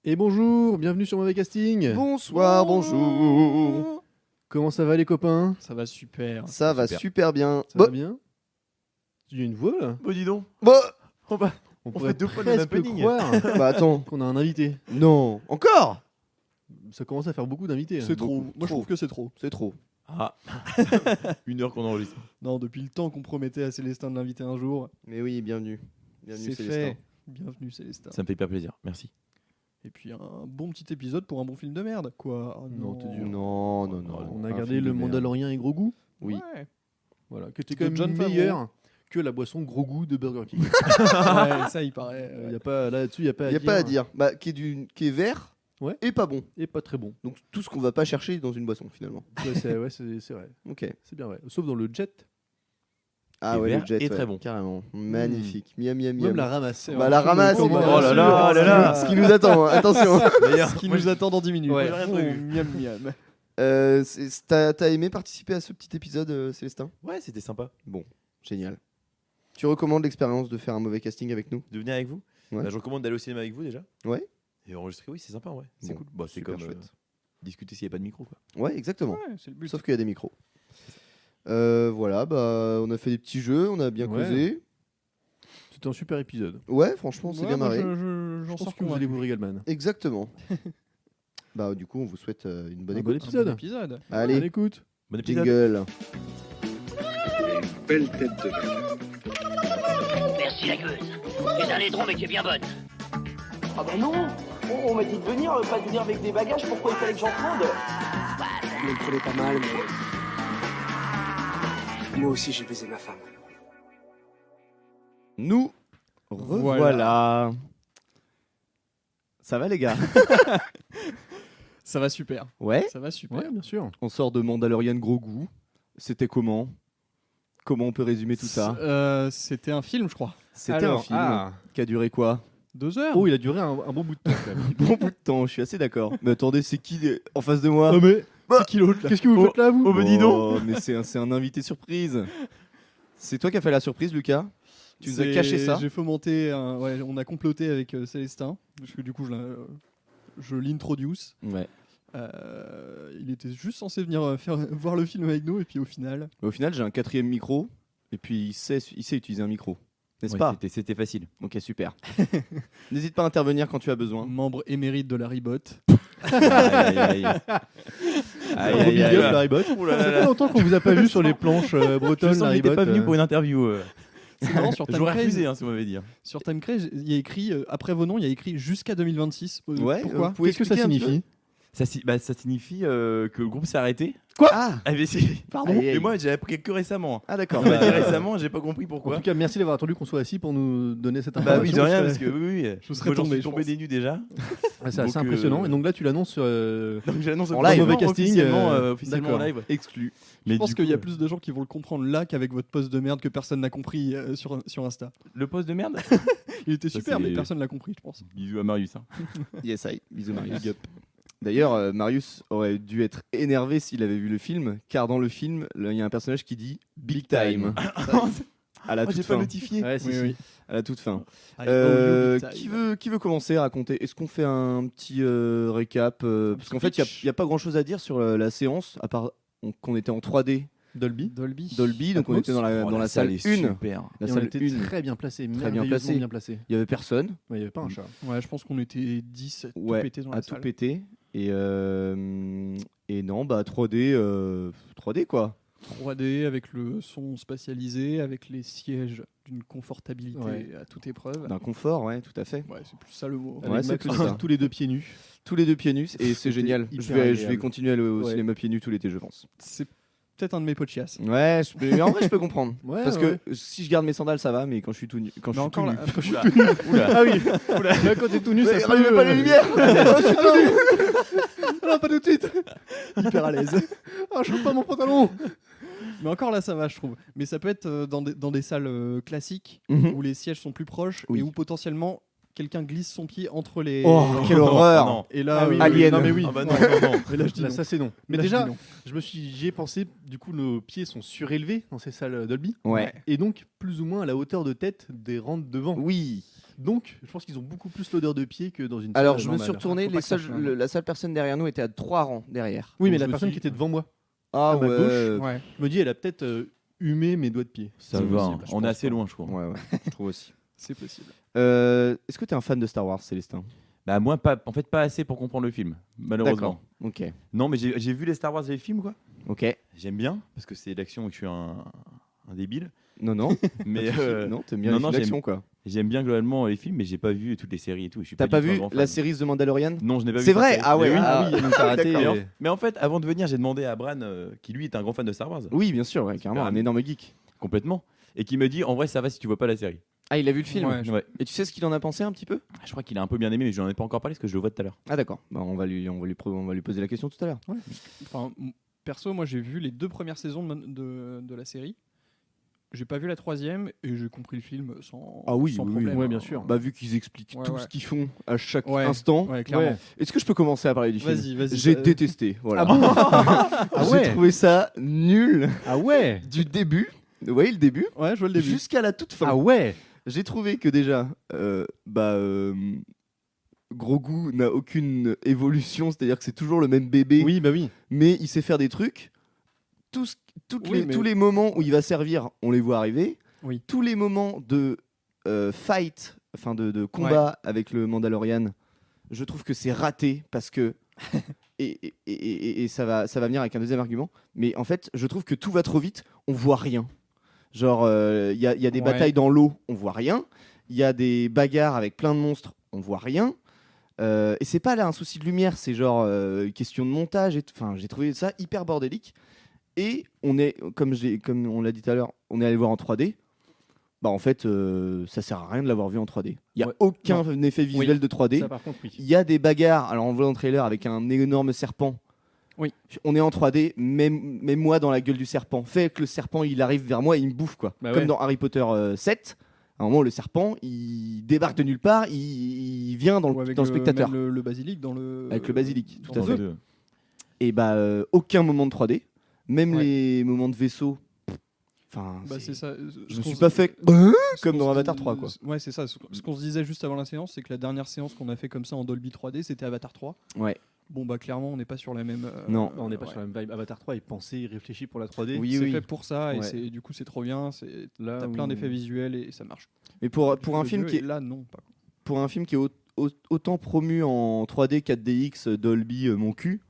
Et bonjour, bienvenue sur Mauvais Casting. Bonsoir, bonjour. Comment ça va les copains? Ça va super. Ça va super bien. Ça va bien? Tu as une voix là? Bah dis donc. Bah, On fait deux fois le même presque opening. croire bah attends. qu'on a un invité. Non. Encore? Ça commence à faire beaucoup d'invités. C'est hein. trop. Beaucoup, Moi, je trop. trouve que c'est trop. C'est trop. Ah. 1 heure qu'on enregistre. Non, depuis le temps qu'on promettait à Célestin de l'inviter un jour, Mais oui, bienvenue. Bienvenue, c'est Célestin. fait. Bienvenue, Célestin. Ça me fait hyper plaisir. Merci. Et puis un bon petit épisode pour un bon film de merde, quoi. Oh, Non, t'es dur. Non. On a Un gardé film le de merde. Mandalorian et Gros Goût. Oui. Ouais. Voilà, que t'es Que quand même Jon Favreau. meilleur que la boisson Gros Goût de Burger King. Ouais, ça, il paraît. Y a pas, là-dessus, il n'y a pas Il à n'y a pas à dire. Bah, qui est vert Ouais. et pas bon. Et pas très bon. Donc tout ce qu'on va pas chercher dans une boisson finalement. Ouais, c'est vrai. Ok. C'est bien vrai. Sauf dans le jet. Ah Et ouais, vert le jet, et très ouais, bon. carrément. Magnifique. Miam, miam, Même miam. la ramasse. Bah, la ramasse. Comment- bien Oh là sûr. là, oh là là. Ce qui nous attend, hein. Attention. D'ailleurs, Ce qui nous attend dans 10 minutes. Ouais. J'ai rien Oh, prévu. miam miam. T'as aimé participer à ce petit épisode, Célestin? Ouais, c'était sympa Bon, génial. Tu recommandes l'expérience de faire un mauvais casting avec nous? de venir avec vous. Ouais. Bah, je recommande d'aller au cinéma avec vous déjà. Ouais. Et enregistrer, oui, c'est sympa, ouais. C'est Bon, cool. Bah, c'est super comme chouette. discuter s'il n'y a pas de micro, quoi. Ouais, exactement. Ouais, c'est le but. Sauf qu'il y a des micros. Voilà, bah, on a fait des petits jeux, on a bien Ouais. causé. C'était un super épisode. Ouais, franchement, c'est Ouais, bien moi, marré. J'en Je pense sors que vous convaincu. allez vous régaler, man. Exactement. Bah, du coup, on vous souhaite une bonne Un écoute. bon épisode. Un bon épisode. Allez, Allez, écoute. Bon épisode. jingle. Belle tête de vainqueur. Merci la gueuse. C'est un laidron mais qui est bien bonne. Ah bah non. On m'a dit de venir, pas de venir avec des bagages, pourquoi il fallait que j'en prenne? Je me le prenais pas mal, mais... Moi aussi, j'ai baisé ma femme. Nous revoilà. Ça va, les gars? Ça va super. Ouais. Ça va super. Ouais, bien sûr. On sort de Mandalorian gros goût. C'était comment? Comment on peut résumer tout ça? C'était un film, je crois. C'était un Alors, film ah. qui a duré quoi? 2 heures. Oh, il a duré un bon bout de temps quand même. Bon bout de temps, je suis assez d'accord. Mais attendez, c'est qui en face de moi? mais Bah, c'est qui l'autre là? Qu'est-ce que vous faites là, vous? Oh, bah dis donc. Oh, mais c'est un invité surprise. C'est toi qui as fait la surprise, Lucas? Tu nous as caché ça? J'ai fomenté. Ouais, on a comploté avec Célestin. Parce que du coup, je l'introduce. Ouais. Il était juste censé venir voir le film avec nous. Et puis au final. Au final, j'ai un 4e micro. Et puis, il sait utiliser un micro. N'est-ce Ouais, pas? c'était facile. Ok, super. N'hésite pas à intervenir quand tu as besoin. Membre émérite de la Ribot. Aïe, aïe, aïe. Aïe, Gros aïe, big aïe. up, Larry Bot. Ouh là là Ça là. fait longtemps qu'on vous a pas vu sur les planches Je bretonnes, sens que Larry j'étais Bot. pas venu pour une interview. C'est marrant, sur J'aurais Timecraze, refusé, si on m'avait dit. sur Timecraze, il y a écrit, après vos noms, il y a écrit jusqu'à 2026. Ouais, Pourquoi vous pouvez Qu'est-ce que ça expliquer un petit signifie? Ça signifie que le groupe s'est arrêté. Ah, Ah, mais c'est- pardon. Mais moi, j'ai appris que récemment. Ah, d'accord. On m'a dit récemment, j'ai pas compris En pourquoi. tout cas, merci d'avoir attendu qu'on soit assis pour nous donner cette Bah information. oui, de rien, parce que oui, oui. Je serais Moi, j'en tombé, suis je tombé pense. des nues déjà. Ah, c'est assez Donc, impressionnant. Et donc là, tu l'annonces. Donc j'annonce En live. officiellement, Mauvais casting, officiellement en d'accord. live. Exclu. Mais Je pense du qu'il y a coup, plus de gens qui vont le comprendre là qu'avec votre post de merde que personne n'a compris sur Insta. le poste de merde. Il était Ça, super, c'est- mais personne l'a compris, je pense. Bisous à Marius. Hein. Yes, I. Bisous, Marius. D'ailleurs, Marius aurait dû être énervé s'il avait vu le film, car dans le film, il y a un personnage qui dit Big Time. Ça, à la Oh, j'ai toute pas fin. notifié. Ouais, si, Oui, si. oui. À la toute fin. I owe you big time. Qui veut commencer à raconter? Est-ce qu'on fait un petit récap Parce qu'en fait, il pitch. n'y a pas grand-chose à dire sur la séance, à part qu'on était en 3D Dolby. Dolby. Dolby, donc on était dans Oh, la salle est 1. super. La Et on salle était 1. très bien placé, Très bien merveilleusement placé. bien placé. Il n'y avait personne. Ouais, il n'y avait pas un chat. Ouais, je pense qu'on était 10 tout Ouais, pété dans à la tout salle. péter. Et non, bah 3D, 3D quoi. 3D avec le son spatialisé, avec les sièges d'une confortabilité Ouais. à toute épreuve. D'un confort, ouais, tout à fait. Ouais, c'est plus ça le mot. Ouais, Avec c'est Max plus ça. tous les deux pieds nus. Tous les deux pieds nus, et c'est C'était génial. hyper Je vais agréable. continuer à aller au Ouais. cinéma pieds nus tout l'été, je pense. C'est peut-être un de mes pots de chiasse. Ouais, mais en vrai, je peux comprendre. Ouais, Parce ouais. que si je garde mes sandales, ça va, mais quand je suis tout nu. Quand je Mais suis tout encore nu. là, Ah oui. Là, quand t'es tout nu, ça Mais peut. rallumez pas les lumières. Oh, je suis tout nu. Non, pas tout de suite. hyper à l'aise. Ah, je trouve pas mon pantalon. Mais encore là, ça va, je trouve. Mais ça peut être dans des salles classiques Mhm. où les sièges sont plus proches Oui. et où potentiellement quelqu'un glisse son pied entre les. Oh, quelle horreur. Non. Et là, Ah oui, Alien. Non, mais oui. Ah bah non, non, non. Mais là, je dis Là, non. ça c'est non. Mais Là, je déjà, dis non. j'y ai pensé. Du coup, nos pieds sont surélevés dans ces salles Dolby. Ouais. Et donc plus ou moins à la hauteur de tête des rangs devant. Oui. Donc, je pense qu'ils ont beaucoup plus l'odeur de pied que dans une Alors, salle je me suis normale. retourné, Faut pas que ça change. la seule personne derrière nous était à 3 rangs derrière. Oui, mais Donc, la je me personne suis qui dit- était devant moi, Ah à ma ouais. gauche, Ouais. je me dis, elle a peut-être humé mes doigts de pied. Ça C'est va, possible, hein. je On est pense assez pas. loin, je crois. Ouais, je trouve aussi. C'est possible. Est-ce que t'es un fan de Star Wars, Célestin? Bah, moi, en fait, pas assez pour comprendre le film, malheureusement. Ok. Non, mais j'ai vu les Star Wars et les films, quoi. Ok. J'aime bien, parce que c'est l'action et que je suis un débile. Non, non. Mais Non, t'aimes bien non, les non, films d'action, quoi. j'aime bien globalement les films, mais j'ai pas vu toutes les séries et tout. Je suis T'as pas du tout un vu grand fan. la série The Mandalorian? Non, je n'ai pas vu. C'est cette vrai? série. Ah ouais. Mais oui. Ah oui, donc t'as raté. Mais en fait, avant de venir, j'ai demandé à Bran, qui lui est un grand fan de Star Wars, Oui, bien sûr, ouais, carrément, un énorme geek. complètement, et qui me dit en vrai, ça va si tu vois pas la série. Ah, il a vu le film? Ouais, Ouais. Et tu sais ce qu'il en a pensé un petit peu? Je crois qu'il a un peu bien aimé, mais je n'en ai pas encore parlé parce que je le vois tout à l'heure. Ah d'accord, bah, on va lui poser la question tout à l'heure. Enfin, perso, moi j'ai vu les 2 premières saisons de la série. J'ai pas vu la 3e et j'ai compris le film sans, Ah oui, sans oui, problème. oui. Ouais, bien sûr. Bah vu qu'ils expliquent Ouais, tout ouais. ce qu'ils font à chaque Ouais. instant, Ouais, clairement. est-ce que je peux commencer à parler du film? Vas-y. J'ai détesté, voilà. Ah J'ai ouais. trouvé ça nul Ah ouais. du début, vous voyez le début, Ouais, je vois le début. jusqu'à la toute fin. Ah ouais. J'ai trouvé que déjà, Grogu n'a aucune évolution, c'est-à-dire que c'est toujours le même bébé, Oui, bah oui. mais il sait faire des trucs. Oui, mais- Tous les moments où il va servir, on les voit arriver. Oui. Tous les moments de fight, enfin de combat avec le Mandalorian, je trouve que c'est raté parce que et ça va venir avec un deuxième argument. Mais en fait, je trouve que tout va trop vite, on voit rien. Genre, il y a des Ouais. batailles dans l'eau, on voit rien. Il y a des bagarres avec plein de monstres, on voit rien. Et c'est pas là un souci de lumière, c'est genre question de montage. Enfin, j'ai trouvé ça hyper bordélique. Et on est, comme on l'a dit tout à l'heure, on est allé voir en 3D. Bah en fait, ça sert à rien de l'avoir vu en 3D. Il y a Ouais. aucun effet visuel de 3D. Ça, par contre, oui. Il y a des bagarres. Alors on voit dans le trailer avec un énorme serpent. Oui. On est en 3D, même moi dans la gueule du serpent. Fait que le serpent il arrive vers moi et il me bouffe quoi. Bah Comme ouais. dans Harry Potter 7. À un moment, le serpent il débarque de nulle part, il vient dans Ou le, avec dans le spectateur. même le basilic dans le. Avec le basilic, tout dans à le fait. feu. Et bah aucun moment de 3D, même Ouais. les moments de vaisseau. Enfin, Bah, c'est ça. je me suis pas fait comme dans Avatar 3 quoi. Ouais, c'est ça. Ce qu'on se disait juste avant la séance, c'est que la dernière séance qu'on a fait comme ça en Dolby 3D, c'était Avatar 3. Ouais. Bon, bah clairement, on n'est pas sur la même. Non. On n'est pas ouais. sur la même vibe. Avatar 3 est pensé, il réfléchit pour la 3D. Oui, C'est oui. fait pour ça et Ouais. du coup c'est trop bien. Là, T'as oui. plein d'effets visuels et ça marche. Mais pour Du un jeu film qui et est là non pas. pour un film qui est autant promu en 3D, 4DX, Dolby, mon cul.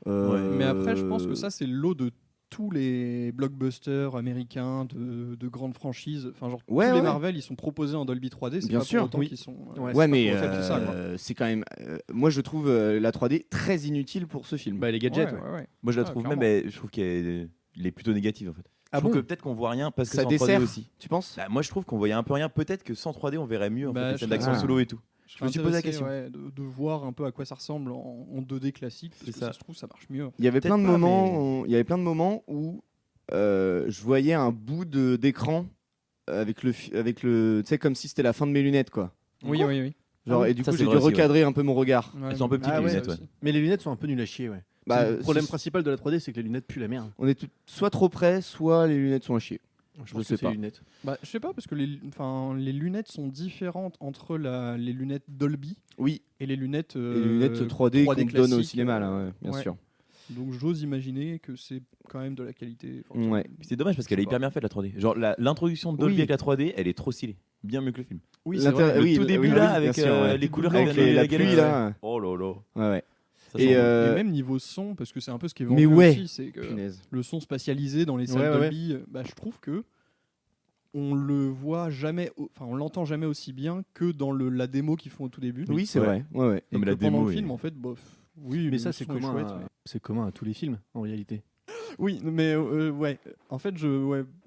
Mais après, je pense que ça c'est l'eau de tous les blockbusters américains de grandes franchises. Enfin, genre Ouais, tous les ouais. Marvel, ils sont proposés en Dolby 3D. C'est Bien pas sûr, pour autant oui. qu'ils sont. Ouais, Ouais, c'est mais pas pour ça qu'ils ça, quoi. c'est quand même. Moi, je trouve la 3D très inutile pour ce film. Bah, les gadgets, ouais. Ouais. Moi, je la Ah, trouve clairement. même, je trouve qu'elle est plutôt négative en fait. Ah je trouve bon que peut-être qu'on voit rien parce que Ça c'est en 3D dessert aussi. Tu penses? Bah, moi, je trouve qu'on voyait un peu rien. Peut-être que sans 3D, on verrait mieux en Bah, fait, les je scènes serais- d'action Ah. solo et tout. Je me suis posé la intéressé, question. ouais, de voir un peu à quoi ça ressemble en 2D classique. Parce C'est que ça. ça se trouve, ça marche mieux. Il y avait Peut-être plein de pas, moments. Il y avait plein de moments où je voyais un bout d'écran avec le, tu sais, comme si c'était la fin de mes lunettes, quoi. Oui, oui, oui. Genre, Ah oui, et du ça, coup, c'est j'ai dû vrai aussi, recadrer un peu mon regard. Ouais, Elles sont un peu petites, Ah les ouais, lunettes. ça Ouais. aussi. Mais les lunettes sont un peu nulles à chier, ouais. Bah, C'est le problème c'est- principal de la 3D, c'est que les lunettes puent la merde. On est soit trop près, soit les lunettes sont à chier. Je pense sais que c'est pas. les lunettes. Bah, je sais pas, parce que les lunettes sont différentes entre les lunettes Dolby Oui, et les lunettes, et les lunettes 3D qu'on te donne au classiques, cinéma, là, ouais, bien ouais. sûr. Donc j'ose imaginer que c'est quand même de la qualité. Ouais. Puis c'est dommage parce qu'elle est hyper bien faite la 3D. Genre l'introduction de Dolby Oui. avec la 3D, elle est trop stylée. Bien mieux que le film. Oui, L'inter- c'est vrai. Le oui, tout oui, début oui, là oui, avec bien sûr, ouais. les couleurs Avec qui viennent de la la pluie, galaxie. là. Oh là là. Ouais, ouais. Ça Et, change. euh, Et même niveau son, parce que c'est un peu ce qui est mais vendu ouais. aussi, c'est que Punaise. le son spatialisé dans les salles Ouais, ouais, Dolby, bah, je trouve que on le voit jamais, enfin on l'entend jamais aussi bien que dans la démo qu'ils font au tout début. Oui, c'est Ouais. vrai. Ouais, ouais. Et Non, mais que la pendant démo le est- film, en fait, bof. Oui, Mais le ça, c'est son est commun, chouette, c'est commun à tous les films, en réalité. Oui, mais ouais. En fait,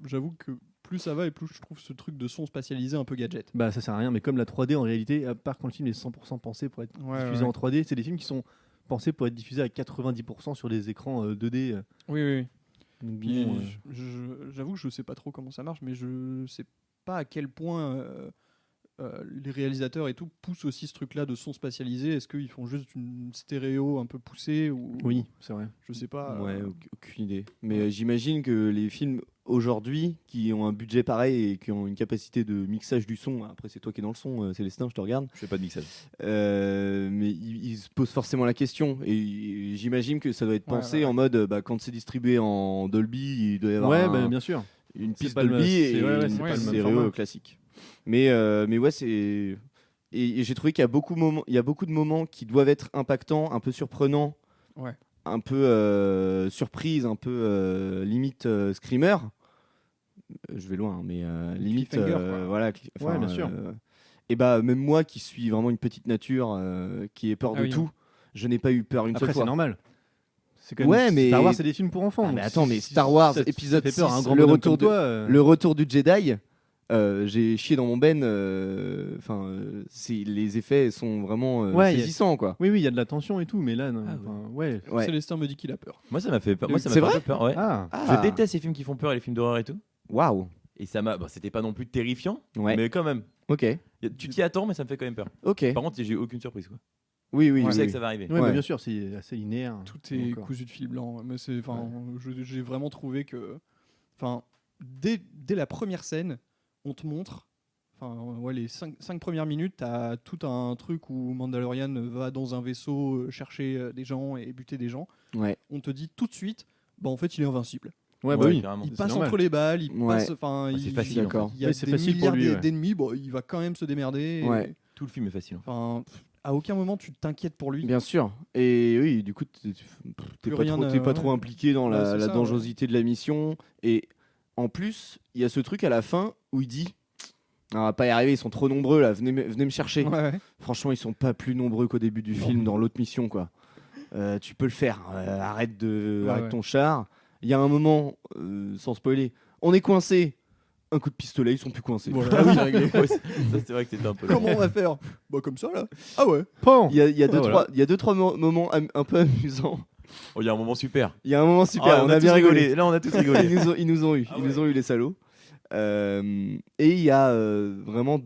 j'avoue que plus ça va et plus je trouve ce truc de son spatialisé un peu gadget. Bah, ça sert à rien, mais comme la 3D, en réalité, à part quand le film est 100% pensé pour être Ouais, diffusé ouais. en 3D, c'est des films qui sont pensés pour être diffusés à 90% sur des écrans 2D. Oui, oui, oui. Donc, Puis, bon, j'avoue que je sais pas trop comment ça marche, mais je sais pas à quel point les réalisateurs et tout poussent aussi ce truc-là de son spatialisé. Est-ce qu'ils font juste une stéréo un peu poussée ou Oui, c'est vrai. je sais pas. Ouais, aucune idée. Mais j'imagine que les films aujourd'hui qui ont un budget pareil et qui ont une capacité de mixage du son, après c'est toi qui es dans le son, Célestin, je te regarde, Je fais pas de mixage. mais ils se posent forcément la question et j'imagine que ça doit être Ouais, pensé ouais. en mode quand c'est distribué en Dolby, il doit y avoir Ouais, bah, bien sûr. une C'est piste pas le- Dolby c'est- et ouais, ouais, une c'est pas le piste même stéréo format. classique. Mais ouais, c'est et j'ai trouvé qu'il y a beaucoup de moments qui doivent être impactants, un peu surprenants, Ouais. un peu surprise, un peu limite screamer. Je vais loin, mais limite Cliffhanger, quoi. voilà. Ouais, bien sûr. Et bah même moi qui suis vraiment une petite nature qui ait peur Ah de oui, tout, je n'ai pas eu peur une Après, seule c'est fois. normal. C'est quand Ouais, même... mais- Star Wars, c'est des films pour enfants. Ah, mais donc attends, mais si- Star Wars, ça épisode fait peur à un 6, grand le bonhomme retour comme de- toi, Le retour du Jedi, j'ai chié dans mon ben. Enfin, les effets sont vraiment Ouais, y a- saisissants, quoi. Oui, oui, il y a de la tension et tout, mais là, non, Ah, enfin, ouais. Ouais. Célestin me dit qu'il a peur. Moi, ça m'a fait peur. Moi, ça m'a C'est fait un vrai peu peur. Ouais. Ah, Ah. Je déteste les films qui font peur et les films d'horreur et tout. Waouh. Et ça m'a. Bon, c'était pas non plus terrifiant, Ouais. mais quand même. Ok. Tu t'y attends, mais ça me fait quand même peur. Ok. Par contre, j'ai eu aucune surprise. Quoi. Oui, oui. Je oui, sais oui. que ça va arriver. ouais, bah, Ouais. bien sûr, c'est assez linéaire. Tout est Encore. cousu de fil blanc. Mais c'est, enfin, j'ai vraiment trouvé que, enfin, dès la première scène, on te montre, enfin, ouais, les 5 premières minutes, t'as tout un truc où Mandalorian va dans un vaisseau chercher des gens et buter des gens. Ouais. On te dit tout de suite, bah en fait, il est invincible. Ouais, bah oui. carrément. Il c'est passe normal. entre les balles, il Ouais. passe, enfin, c'est il- facile, en D'accord. Il y a Oui, c'est des facile pour milliards lui, ouais. d'ennemis, bon, il va quand même se démerder. Ouais. et- Tout le film est facile. Enfin, à aucun moment tu t'inquiètes pour lui. Bien sûr. Et oui, du coup, t'es Plus pas, rien, t'es pas ouais. trop impliqué dans Ouais, la, c'est la ça, dangerosité de la mission. Et en plus, il y a ce truc à la fin où il dit ah, on va pas y arriver, ils sont trop nombreux là, venez me chercher. Ouais, ouais. Franchement, ils sont pas plus nombreux qu'au début du film dans l'autre mission, quoi. Tu peux le faire. Arrête Ouais. ton char. Il y a un moment, sans spoiler, on est coincé. Un coup de pistolet, ils sont plus coincés. Voilà, oui, réglé. Ouais, ça, c'est vrai que c'était un peu. Comment on va faire? Bah comme ça là. Ah ouais. Pan Il y a deux, voilà. trois, il y a deux, trois moments un peu amusants. Oh, il y a un moment super. Il y a un moment super, Ah, on a bien tous rigolé. Là, on a tous rigolé. Ils nous ont eu, Ah ils ouais. nous ont eu les salauds. Et il y a vraiment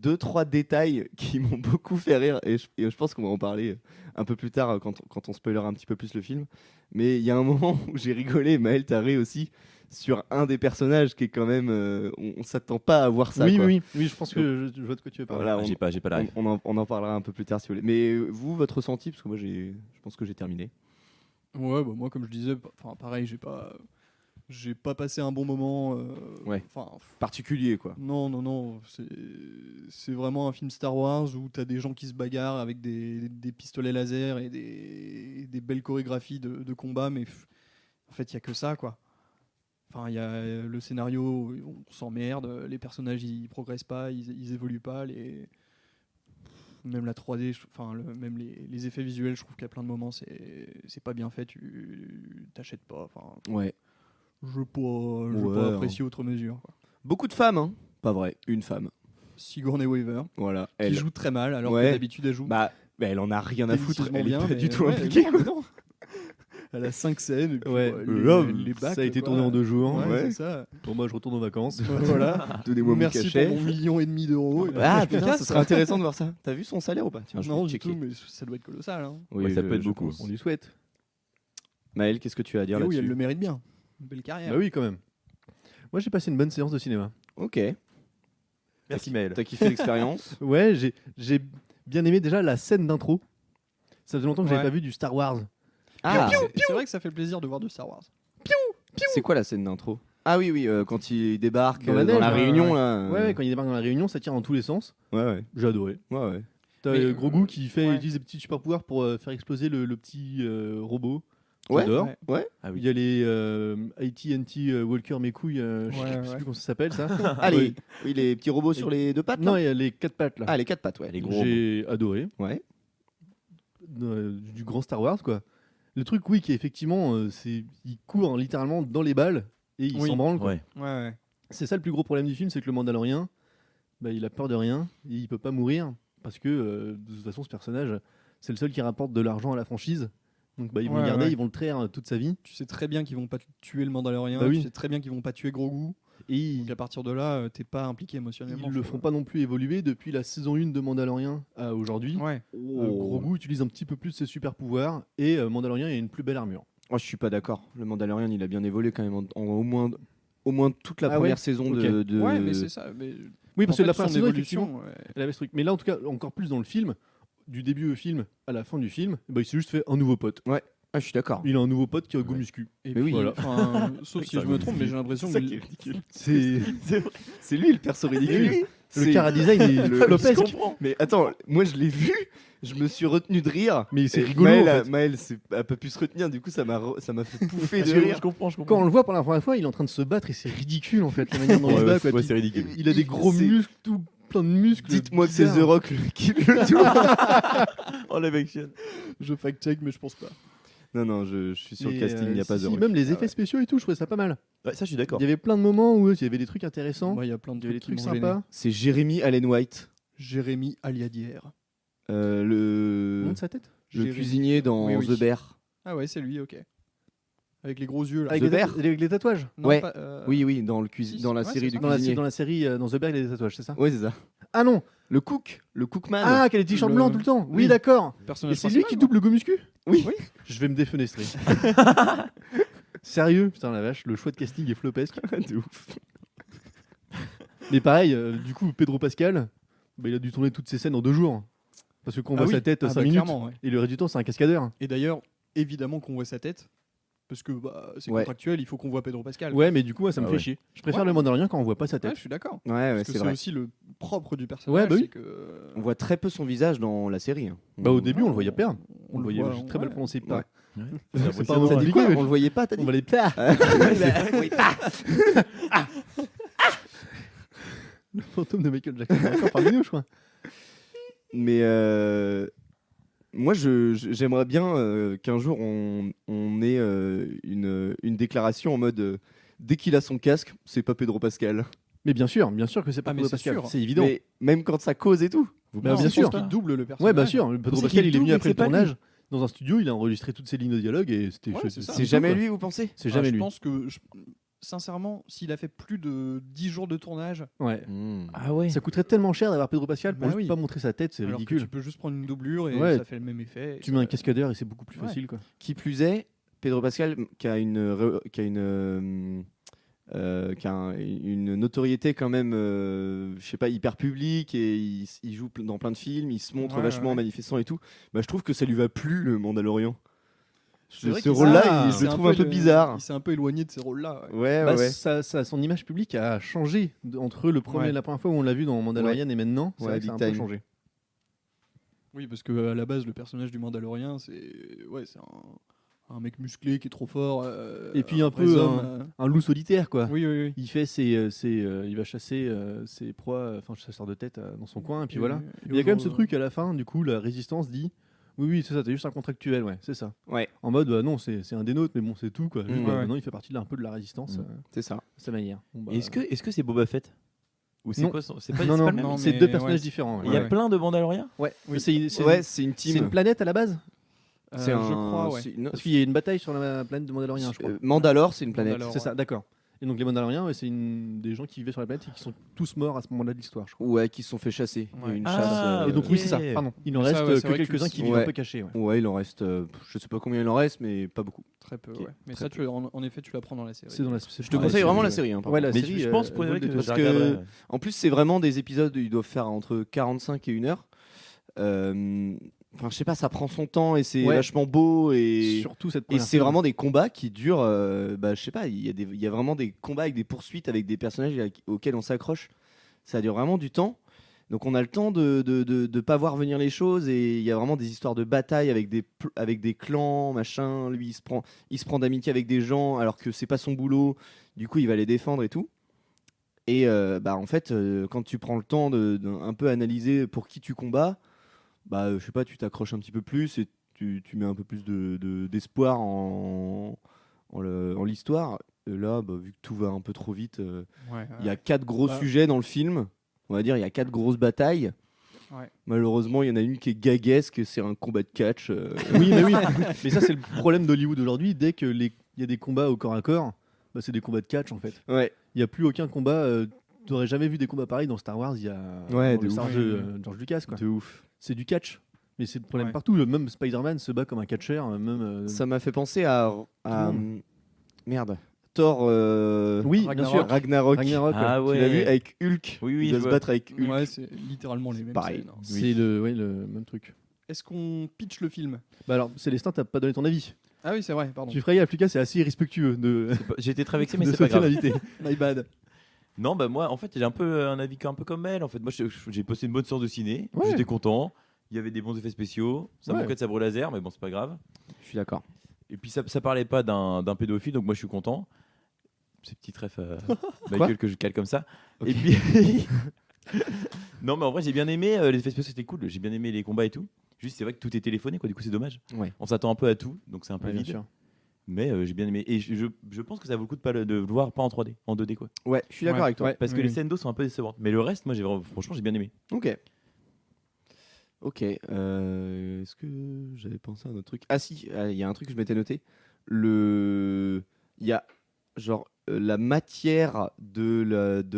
2-3 détails qui m'ont beaucoup fait rire et je pense qu'on va en parler un peu plus tard quand on spoilera un petit peu plus le film. Mais il y a un moment où j'ai rigolé, et Maël t'as ri aussi, sur un des personnages qui est quand même... on s'attend pas à voir ça. Oui, quoi. oui, oui, je pense que je vois de quoi tu veux parler. Voilà, Ah, j'ai pas la ref. on en parlera un peu plus tard si vous voulez. Mais vous, votre ressenti, parce que moi je pense que j'ai terminé. Ouais, bah moi comme je disais, enfin pareil, j'ai pas passé un bon moment. Ouais. Enfin, Particulier quoi. non, c'est vraiment un film Star Wars où t'as des gens qui se bagarrent avec des pistolets laser et des belles chorégraphies de combat, mais en fait il y a que ça quoi. Enfin, il y a le scénario, on s'emmerde, les personnages ils progressent pas, ils évoluent pas, même la 3D, même les effets visuels, je trouve qu'à plein de moments c'est pas bien fait, tu t'achètes pas. Enfin, Ouais. je peux Ouais, pas apprécier outre mesure. Quoi. Beaucoup de femmes, hein. Pas vrai, une femme. Sigourney Weaver, Voilà. qui joue très mal, alors Ouais. que d'habitude elle joue Bah, elle en a rien à foutre. délicieusement Elle est bien, pas mais du tout ouais, impliquée. non, quoi. mais non. Elle a 5 scènes, et puis, Ouais. bah, Là, les bacs, ça a été quoi. tourné en 2 jours. Ouais, Ouais. c'est ça. Pour moi, je retourne en vacances. Voilà. Donnez-moi mon Merci cachet. pour mon 1,5 million d'euros. et puis, Ah je me putain, casse. ce serait intéressant de voir ça. T'as vu son salaire ou pas Tiens, je Non, vais du checker. tout, mais ça doit être colossal. Hein. Oui, Ouais, ça peut être je beaucoup. pense. On lui souhaite. Maël, qu'est-ce que tu as à dire Et oui, là-dessus elle le mérite bien. Une belle carrière. Bah oui, quand même. Moi, j'ai passé une bonne séance de cinéma. Ok. Merci Maël. T'as kiffé l'expérience Ouais, j'ai bien aimé déjà la scène d'intro. Ça faisait longtemps que j'avais Ouais. pas vu du Star Wars. Ah, C'est vrai que ça fait plaisir de voir de Star Wars. c'est quoi la scène d'intro Ah oui, oui, quand il débarque Dans la dans neige, la ouais, réunion ouais. là. Ouais, quand il débarque dans la réunion, ça tire dans tous les sens. Ouais, J'ai adoré. ouais. T'as Mais, Grogu qui ouais. utilise des petits super pouvoirs pour faire exploser le petit robot. Ouais. J'adore. Ouais. Ah Il oui. y a les AT&T Walker mes couilles, je sais Ouais, plus ouais. comment ça s'appelle ça. Allez, oui, les petits robots sur les deux pattes. Non, là il y a les 4 pattes là. Ah, les quatre pattes, ouais. Les gros. J'ai adoré. Ouais. Du grand Star Wars quoi. Le truc oui qui est effectivement il court littéralement dans les balles et il Oui. s'en branle quoi. Ouais. Ouais. C'est ça le plus gros problème du film, c'est que le Mandalorien, bah, il a peur de rien et il peut pas mourir parce que de toute façon ce personnage c'est le seul qui rapporte de l'argent à la franchise. Donc bah, ils vont Ouais, le garder, ouais. ils vont le traire toute sa vie. Tu sais très bien qu'ils vont pas tuer le Mandalorian. Bah oui. Tu sais très bien qu'ils vont pas tuer Grogu. Et Donc à partir de là, t'es pas impliqué émotionnellement. ils le font pas non plus évoluer depuis la saison 1 de Mandalorian à aujourd'hui. Ouais. Grogu utilise un petit peu plus ses super pouvoirs et Mandalorian a une plus belle armure. Oh, je suis pas d'accord. Le Mandalorian, il a bien évolué quand même au moins toute la Ah ouais première saison Ok. de. Ouais, mais c'est ça. Mais Oui, parce en que la fait, première son saison, évolution, effectivement, ouais. elle avait ce truc. Mais là, en tout cas, encore plus dans le film, du début au film à la fin du film, bah, il s'est juste fait un nouveau pote. Ah, je suis d'accord. Il a un nouveau pote qui a go muscu. Et Mais oui. puis, Voilà. enfin, sauf si Ça je me trompe, mais j'ai l'impression que ridicule. C'est C'est lui le perso ridicule. le cara design est le- flopesque. Mais attends, moi je l'ai vu, je me suis retenu de rire. Mais c'est Et rigolo. Maël, en fait. Maël a pas pu se retenir, du coup ça m'a fait pouffer Parce de que rire. Je comprends. Quand on le voit pour la première fois, il est en train de se battre et c'est ridicule en fait la manière dont il se bat. Quoi. Puis c'est ridicule. il a des gros C'est- muscles, tout plein de muscles. Dites-moi que c'est bizarres. The Rock qui le tourne. Oh, live action. je fact-check, mais je pense pas. Non, je suis sur le Et, casting, il n'y a pas si, The si, Rock. Même les effets spéciaux et tout, je trouvais ça pas mal. Ouais, ça, je suis d'accord. Il y avait plein de moments où il y avait des trucs intéressants, Moi, il y a plein de il y avait des trucs trucs qui m'ont gêné. sympas. C'est Jérémy Allen White, Jérémy Aliadière. Le le nom de sa tête le cuisinier dans Oui, oui. The Bear. Ah ouais, c'est lui, ok. Avec les gros yeux là. avec, The les Bear avec les tatouages. Non, Ouais. pas, Oui, dans si, dans la ouais, série c'est du ça. cuisinier. Dans la série, dans The Bear, il y a des tatouages, c'est ça Ouais, c'est ça. Ah non Le Cookman. Ah, quel est t-shirt Le- blanc tout le temps Oui, Oui. d'accord. Et Personnage c'est lui principal, qui non double le go muscu Oui. Je vais me défenestrer. Sérieux Putain, la vache, le choix de casting est flopesque. De ouf. Mais pareil, du coup, Pedro Pascal, bah, il a dû tourner toutes ses scènes en 2 jours. Parce que quand on Ah voit oui. sa tête Ah 5 bah, minutes, clairement, ouais. et le reste du temps, c'est un cascadeur. Et d'ailleurs, évidemment qu'on voit sa tête. Parce que bah, c'est Ouais. contractuel, il faut qu'on voit Pedro Pascal. Ouais, mais du coup, ça me Ah fait ouais. chier. Je préfère Ouais. le Mandalorian quand on voit pas sa Ouais, tête. je suis d'accord. Ouais, Parce que c'est c'est vrai. aussi le propre du personnage. Ouais, bah oui. c'est que... On voit très peu son visage dans la série. hein. Bah, au début, on le voyait pas. On On le voyait voit, très mal ouais. prononcé. Ouais. C'est pas T'as un dit mot quoi compliqué, On le voyait pas, t'as dit On va les pas. Le fantôme de Michael Jackson. Il est encore parmi nous, je crois. Mais moi, j'aimerais bien qu'un jour on ait une déclaration en mode dès qu'il a son casque, c'est pas Pedro Pascal. Mais bien sûr que c'est pas Ah, mais Pedro c'est Pascal. sûr. C'est évident. Mais même quand ça cause et tout. Bah, Non, bien je sûr. pense qu'il double le personnage. Ouais, bien sûr. Pedro C'est Pascal, qu'il il est venu double, après le c'est pas lui. tournage. Dans un studio, il a enregistré toutes ses lignes de dialogue et c'était. Ouais, c'est ça. C'est jamais lui, vous pensez C'est Ah, jamais je lui. pense que, sincèrement, s'il a fait plus de 10 jours de tournage, Ouais. Ah ouais. Ça coûterait tellement cher d'avoir Pedro Pascal pour Bah juste oui. pas montrer sa tête, c'est alors que ridicule. tu peux juste prendre une doublure et Ouais. ça fait le même effet. Tu mets un cascadeur et c'est beaucoup plus Ouais. facile, quoi. Qui plus est, Pedro Pascal qui a une notoriété quand même, je sais pas, hyper publique et il joue dans plein de films, il se montre Ouais, vachement ouais. manifestant et tout. Bah, je trouve que ça lui va plus le Mandalorian. C'est vrai Ce qu'il rôle-là, Ah, je le trouve un peu bizarre. Il s'est un peu éloigné de ces rôles-là. Ouais. Ouais, Bah, ouais. son image publique a changé entre Ouais. la première fois où on l'a vu dans Mandalorian et maintenant. C'est Ouais, vrai que ça a un big peu time. changé. Oui, parce que à la base, le personnage du Mandalorien, c'est un mec musclé qui est trop fort. Et puis un peu vrai homme, Un loup solitaire, quoi. Oui, oui, oui. Il fait il va chasser ses proies, enfin chasseur de tête dans son coin, et puis voilà. Il y a quand même ce truc à la fin, du coup, la résistance dit oui, c'est ça, t'es juste un contractuel, ouais, c'est ça. Ouais, En mode, bah non, c'est un des nôtres, mais bon, c'est tout, quoi. Juste, Mm. bah, Ouais. maintenant, il fait partie un peu de la résistance, c'est ça. à sa manière. Bon, bah, Et Est-ce que c'est Boba Fett Ou c'est Non. quoi son- C'est pas, non, c'est non, pas le même non, c'est mais deux personnages ouais. différents. Il y a Ouais. plein de Mandaloriens Ouais, Oui. c'est Ouais, c'est une c'est team. une planète à la base. C'est je crois, ouais. Parce qu'il y a une bataille sur la planète de Mandalorian, je crois. Mandalore, c'est une planète. Mandalore. C'est ça, d'accord. Et donc les Mandaloriens, ouais, c'est des gens qui vivaient sur la planète et qui sont tous morts à ce moment-là de l'histoire, je crois. Ouais, qui se sont fait chasser. Il y a eu Ouais. une Ah, chasse. Et donc ok. oui, c'est ça, pardon. Il en Ça, reste ouais, c'est que vrai que quelques-uns tu- qui vivent ouais. un peu cachés. Ouais. Ouais, il en reste. Je sais pas combien il en reste, mais pas beaucoup. Très peu, Ok, ouais. Mais très ça, en effet, tu l'apprends dans la série. C'est dans la. Je te conseille vraiment la série. Hein, par Ouais, contre. la Mais série, je pense pour elle vrai que vaut le je parce la que- regarderai. En plus, c'est vraiment des épisodes, ils doivent faire entre 45 et 1 heure. Enfin, je sais pas, ça prend son temps et c'est Ouais. vachement beau et Surtout cette et première c'est saison. vraiment des combats qui durent. Bah, je sais pas, il y a vraiment des combats avec des poursuites avec des personnages auxquels on s'accroche. Ça dure vraiment du temps. Donc on a le temps de pas voir venir les choses et il y a vraiment des histoires de bataille avec des clans, machin. Lui, il se prend d'amitié avec des gens alors que c'est pas son boulot. Du coup, il va les défendre et tout. Et bah en fait, quand tu prends le temps de un peu analyser pour qui tu combats, bah je sais pas, tu t'accroches un petit peu plus et tu mets un peu plus d'espoir en l'histoire. Et là, bah, vu que tout va un peu trop vite, Ouais, il y a 4 gros Bah. sujets dans le film. On va dire, il y a 4 grosses batailles. Ouais. Malheureusement, il y en a une qui est gaguesque, c'est un combat de catch. Oui, mais oui. Mais ça, c'est le problème d'Hollywood aujourd'hui. Dès qu'il y a des combats au corps à corps, bah, c'est des combats de catch en fait. Ouais. Il y a plus aucun combat. T'aurais jamais vu des combats pareils dans Star Wars. Il y a Ouais, dans de le ouf. Star George Lucas quoi. De ouf. C'est du catch. Mais c'est le problème Ouais. partout. Même Spider-Man se bat comme un catcheur. Même. Ça m'a fait penser à monde. merde. Thor. Oui, bien Ragnarok. sûr. Ragnarok. Ragnarok. Ah ouais. Tu l'as vu ouais. avec Hulk. Oui, oui, Il doit je se vois. battre avec Hulk. Ouais, c'est littéralement les mêmes Pareil. scènes, hein. C'est le même truc. Est-ce qu'on pitch le film? Bah alors, Célestin, t'as pas donné ton avis. Ah oui, c'est vrai, pardon. Tu ferais gaffe, Lucas, c'est assez irrespectueux de. J'ai été très vexé, mais de c'est pas sauter grave. l'invité. My bad. Non, bah moi, en fait, j'ai un peu un avis un peu comme elle. En fait, moi, j'ai posté une bonne séance de ciné. Ouais. J'étais content. Il y avait des bons effets spéciaux. Ça Ouais. manquait de sabre laser, mais bon, c'est pas grave. Je suis d'accord. Et puis, ça parlait pas d'un pédophile, donc moi, je suis content. Ces petits trèfles Michael que je cale comme ça. Ok. Et puis. Non, mais en vrai, j'ai bien aimé. Les effets spéciaux, c'était cool. J'ai bien aimé les combats et tout. Juste, c'est vrai que tout est téléphoné, quoi. Du coup, c'est dommage. Ouais. On s'attend un peu à tout, donc c'est un peu Ouais, bien vide. sûr. Mais j'ai bien aimé. Et je pense que ça vaut le coup de le voir pas en 3D, en 2D, quoi. Ouais, je suis d'accord Ouais. avec toi. Ouais. Parce que Oui, les oui. scènes d'eau sont un peu décevantes. Mais le reste, moi, franchement, j'ai bien aimé. Ok. Ok. Est-ce que j'avais pensé à un autre truc? Ah si, il y a un truc que je m'étais noté. Il y a genre la matière de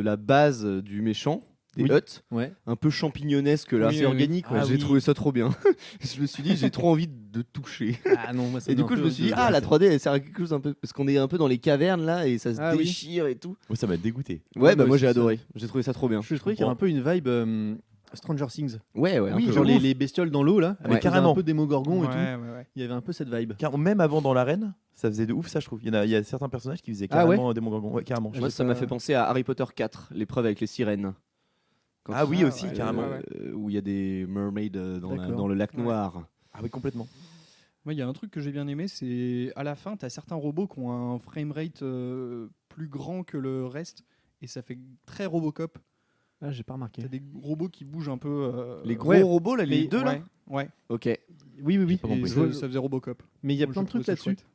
la base du méchant, des Oui. huttes, Ouais. un peu champignonesque, là, Oui, c'est oui, oui. organique. Ah j'ai oui. trouvé ça trop bien. Je me suis dit, j'ai trop envie de toucher. Ah non, moi, ça Et me du met coup, un je peu me suis dit, de- ah, la 3D, elle sert à quelque chose un peu. Parce qu'on est un peu dans les cavernes là et ça se Ah oui. déchire et tout. Moi, ça m'a dégoûté. Ouais, bah moi moi aussi, j'ai ça. adoré. J'ai trouvé ça trop bien. Je trouvais qu'il y avait un peu une vibe Stranger Things. Ouais, ouais. un Oui, peu. genre De ouf. les bestioles dans l'eau là, Ouais. avec Carrément. un peu démogorgon et tout. Ouais, ouais, ouais. Il y avait un peu cette vibe. Car même avant dans l'arène, ça faisait de ouf, ça, je trouve. Il y a certains personnages qui faisaient Ah ouais carrément des Démogorgons. Ouais, carrément. Moi, ça m'a fait penser à Harry Potter 4, l'épreuve avec les sirènes. Quand Ah oui, Ah, aussi, ouais, carrément. ouais, ouais. Où il y a des mermaids D'accord. dans le lac Ouais. noir. Ah oui, complètement. Moi, il y a un truc que j'ai bien aimé, c'est à la fin, tu as certains robots qui ont un framerate plus grand que le reste, et ça fait très Robocop. Ah, j'ai pas remarqué. Tu as des robots qui bougent un peu. Les gros Ouais. robots, là, les deux, là ouais, ouais. Ok. Oui, oui, oui. pas Et compris. ça faisait Robocop. Mais il y a Moi, plein je de trucs trouvais ça là-dessus. chouette.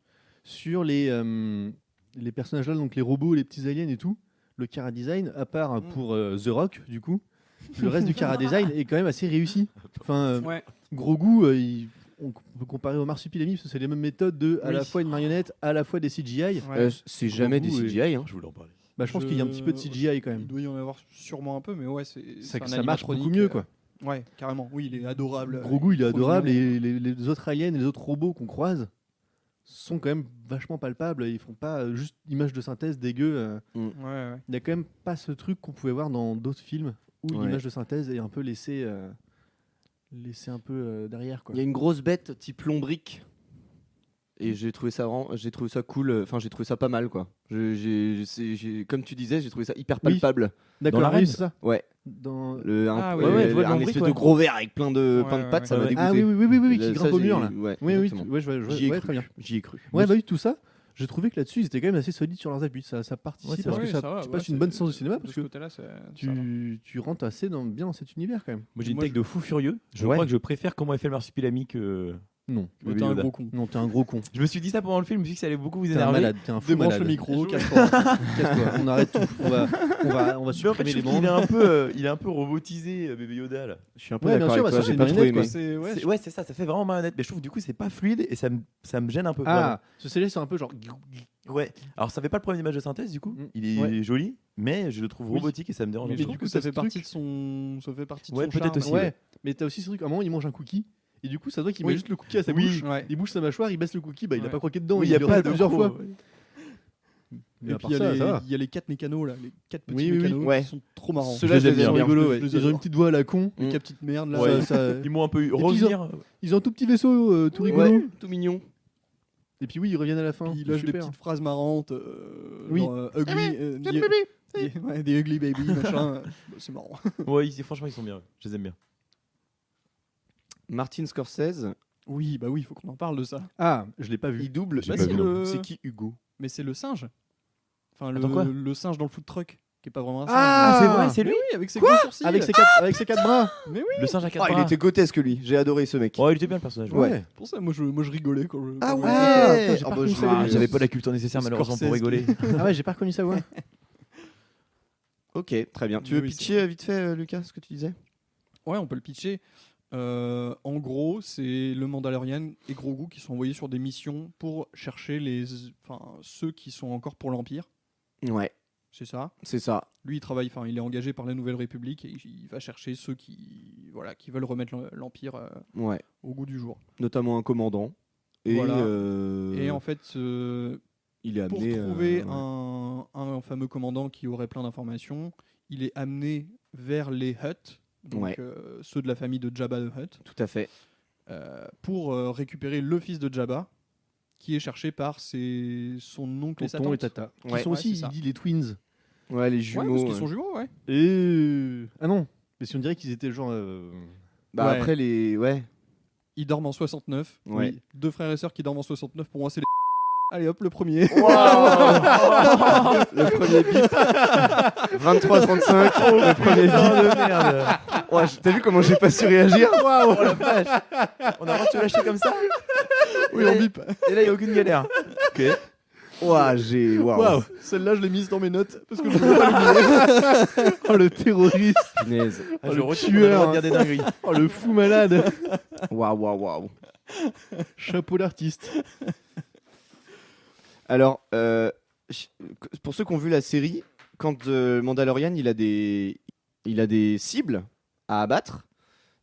Sur les personnages là, donc les robots, les petits aliens et tout. Le chara design, à part pour The Rock, du coup, le reste du chara design est quand même assez réussi. Enfin, Ouais. gros goût, on peut comparer au Marsupilami parce que c'est les mêmes méthodes de à Oui. la fois une marionnette, à la fois des CGI. Ouais. C'est jamais des Gros goût, CGI. Hein. Je voulais en parler. Bah, je pense qu'il y a un petit peu de CGI quand Il même. doit y en avoir sûrement un peu, mais ouais, c'est un Ça marche beaucoup animatronique, mieux quoi. Ouais, carrément. Oui, il est adorable. Gros goût, il est Trop adorable mignon. et les autres aliens et les autres robots qu'on croise sont quand même vachement palpables. Ils font pas juste image de synthèse dégueu. Ouais, ouais. Il y a quand même pas ce truc qu'on pouvait voir dans d'autres films où Ouais. l'image de synthèse est un peu laissée un peu derrière quoi. Il y a une grosse bête type lombric. Et j'ai trouvé ça cool. Enfin, j'ai trouvé ça pas mal, quoi. Comme tu disais, j'ai trouvé ça hyper Oui. palpable. D'accord, Dans l'arène, oui, c'est ça. Ouais. Dans... Ah oui, ouais, je vois le un lombric, espèce ouais. de gros verre avec plein de Ouais, pattes, ouais, ça m'a ouais. dégoûté. Ah oui, oui, oui, oui, oui, qui Ça, grimpe au j'ai- mur là. Ouais, Oui, oui, exactement. ouais, je vois, J'y ai ouais, cru. très bien. J'y ai cru. Ouais, bah oui, tout ça. J'ai trouvé que là-dessus, ils étaient quand même assez solides sur leurs appuis. Ça participe Ouais, c'est parce vrai. que Ouais, ça, va, tu ouais, passes une c'est- bonne séance de cinéma de parce ce que côté-là, ça va. tu rentres assez bien dans cet univers quand même. Moi, j'ai une Moi, tech de fou furieux. Je Ouais. crois que je préfère comment est fait le Marsupilami que. Non, Ouais, t'es un gros con. non, t'es un gros con. Je me suis dit ça pendant le film, je me suis dit que ça allait beaucoup vous T'es un énerver. malade, t'es un fou Débranche malade. le micro, casse-toi. Casse-toi, on arrête tout. On va Mais en fait, supprimer je les trouve qu'il bandes. il est un peu robotisé, bébé Yoda. Là. Je suis un peu Ouais, bien d'accord sûr, avec bah, toi. ça, J'ai c'est pas une trop marionnette, aimé. quoi. C'est Ouais, c'est ça, ça fait vraiment marionnette. Mais je trouve du coup c'est pas fluide et ça me gêne un peu. Ah, ce céleste, c'est un peu genre. vraiment. Ouais. Alors ça fait pas le problème d'image de synthèse du coup. Mm. Il est Ouais. joli, mais je le trouve Oui. robotique et ça me dérange. Mais un Mais peu. du du coup, coup, ça t'as fait ce partie truc- de son. Ça fait partie de Ouais, son peut-être charme. aussi. Ouais, mais t'as aussi ce truc. À un moment, il mange un cookie. Et du coup, ça se voit qu'il Oui. met juste le cookie à sa Oui. bouche. Ouais. Il bouge sa mâchoire, il baisse le cookie. Bah, il a Ouais. pas croqué dedans. Oui, il y a le pas refait de plusieurs gros- fois. Mais Et à puis part ça, ça va. il y a les 4 mécanos là, les 4 petits Oui, oui, oui. mécanos Ouais. qui sont trop marrants. Ceux-là, je les bien. aime bien. rigolos, ouais. Je les Ils ont une adore. petite voix à la con. Les 4 petites merdes là. Ouais. Ça- Ils m'ont un peu puis, revenir. Ils ont un tout petit vaisseau tout rigolo. Ouais, tout mignon. Et puis oui, ils reviennent à la fin. Puis il C'est lâche des super. petites phrases marrantes. Oui. Genre, ugly. Ouais, des ugly baby, machin. C'est marrant. Ouais, franchement ils sont bien. Je les aime bien. Martin Scorsese, Oui, bah oui, il faut qu'on en parle de ça. Ah, je l'ai pas vu. il double. J'ai Bah, pas c'est vu, non. le- C'est qui Hugo? Mais c'est le singe. Enfin, Attends, quoi le singe dans le food truck, qui est pas vraiment un singe. Ah, c'est vrai, c'est Mais lui. oui, avec ses gros sourcils. Avec ses quatre bras. Mais oui, Le singe à quatre Ah, il bras. était grotesque lui. J'ai adoré ce mec. Oh, il était bien le personnage. Ouais. pour ça, moi je rigolais quand je. Ah quand je- ouais. putain, j'ai pas Ah bah, reconnu je ça, m'en- lui. J'avais pas la culture nécessaire malheureusement pour Scorsese. rigoler. Ah ouais, j'ai pas reconnu sa voix. Ok, très bien. Tu Oui, veux oui, pitcher vite fait, Lucas, ce que tu disais? Ouais, on peut le pitcher. En gros, c'est le Mandalorian et Grogu qui sont envoyés sur des missions pour chercher ceux qui sont encore pour l'Empire, Ouais, c'est ça. c'est ça. Lui, il est engagé par la Nouvelle République et il va chercher ceux qui veulent remettre l'Empire Ouais, au goût du jour. notamment un commandant. Et, Voilà. Et en fait, il est pour amené trouver ouais. un fameux commandant qui aurait plein d'informations, il est amené vers les Hutt, donc Ouais. Ceux de la famille de Jabba the Hutt, Tout à fait. pour récupérer le fils de Jabba, qui est cherché par son oncle et sa Tonton et tante. Tata. Qui Ouais. sont Ouais, aussi, c'est ça. il dit les twins. Ouais, les Ouais, jumeaux. parce qu'ils sont jumeaux, ouais. Ah non, mais si on dirait qu'ils étaient genre. Bah Ouais. après les. Ouais. Ils dorment en 69. Ouais. Oui. 2 frères et sœurs qui dorment en 69, pour moi, c'est les. Allez hop, le premier. Le premier bip. 23-35. Le premier bip. merde. Ouais, t'as vu comment j'ai pas su réagir? Waouh, la vache. On a le droit de se lâcher comme ça. Oui, on bip. Et là, il n'y a aucune galère. Ok. Ouah, j'ai. Waouh. Waouh, celle-là, je l'ai mise dans mes notes parce que je voulais pas l'oublier. Oh le terroriste. Punaise. Oh, Je le retire mon droit tueur. de dire des dingueries. Oh le fou malade. Waouh. Chapeau l'artiste. Alors, pour ceux qui ont vu la série, quand Mandalorian il a des cibles à abattre,